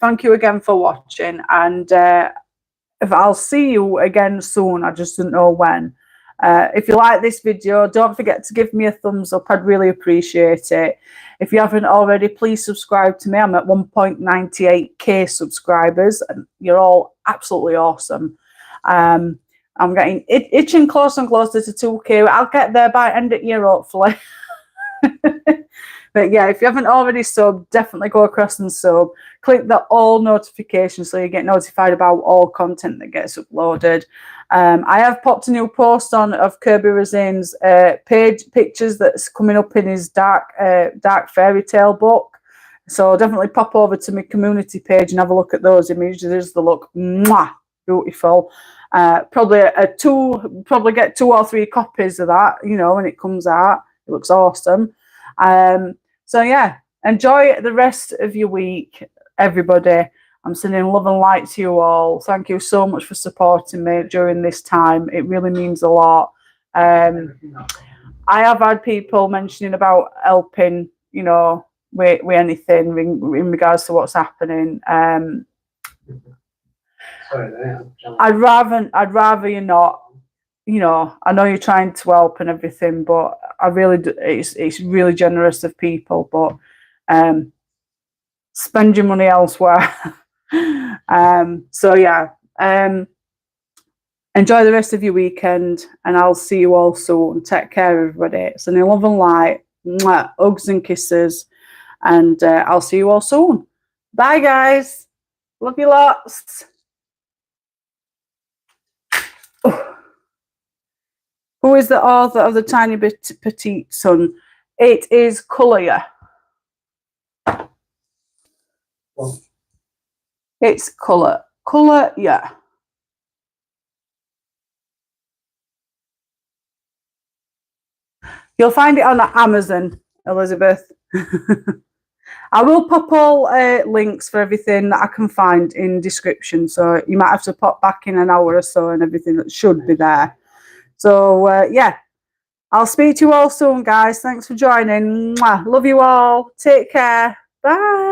Thank you again for watching, and if I'll see you again soon. I just don't know when. If you like this video, don't forget to give me a thumbs up. I'd really appreciate it. If you haven't already, please subscribe to me. I'm at 1.98k subscribers, and you're all absolutely awesome. I'm getting itching closer and closer to 2k. I'll get there by end of year, hopefully. But yeah, if you haven't already subbed, definitely go across and sub. Click the all notifications so you get notified about all content that gets uploaded. I have popped a new post on of Kirby Razine's page pictures that's coming up in his dark fairy tale book. So definitely pop over to my community page and have a look at those images. They look mwah, beautiful. Probably get 2 or 3 copies of that, you know, when it comes out. It looks awesome. So yeah, enjoy the rest of your week, everybody. I'm sending love and light to you all. Thank you so much for supporting me during this time. It really means a lot. I have had people mentioning about helping, you know, with anything in regards to what's happening. I'd rather you not. You know, I know you're trying to help and everything, but I really do, it's really generous of people, but spend your money elsewhere. So yeah, enjoy the rest of your weekend, and I'll see you all soon. Take care, everybody. It's an love and light. Mwah, hugs and kisses, and I'll see you all soon. Bye, guys. Love you lots. Oh. Who is the author of The Tiny Bit Petite Son? It is Colour. Well, it's Colour. Colour, yeah. You'll find it on Amazon, Elizabeth. I will pop all links for everything that I can find in description. So you might have to pop back in an hour or so and everything that should be there. So, yeah, I'll speak to you all soon, guys. Thanks for joining. Mwah. Love you all. Take care. Bye.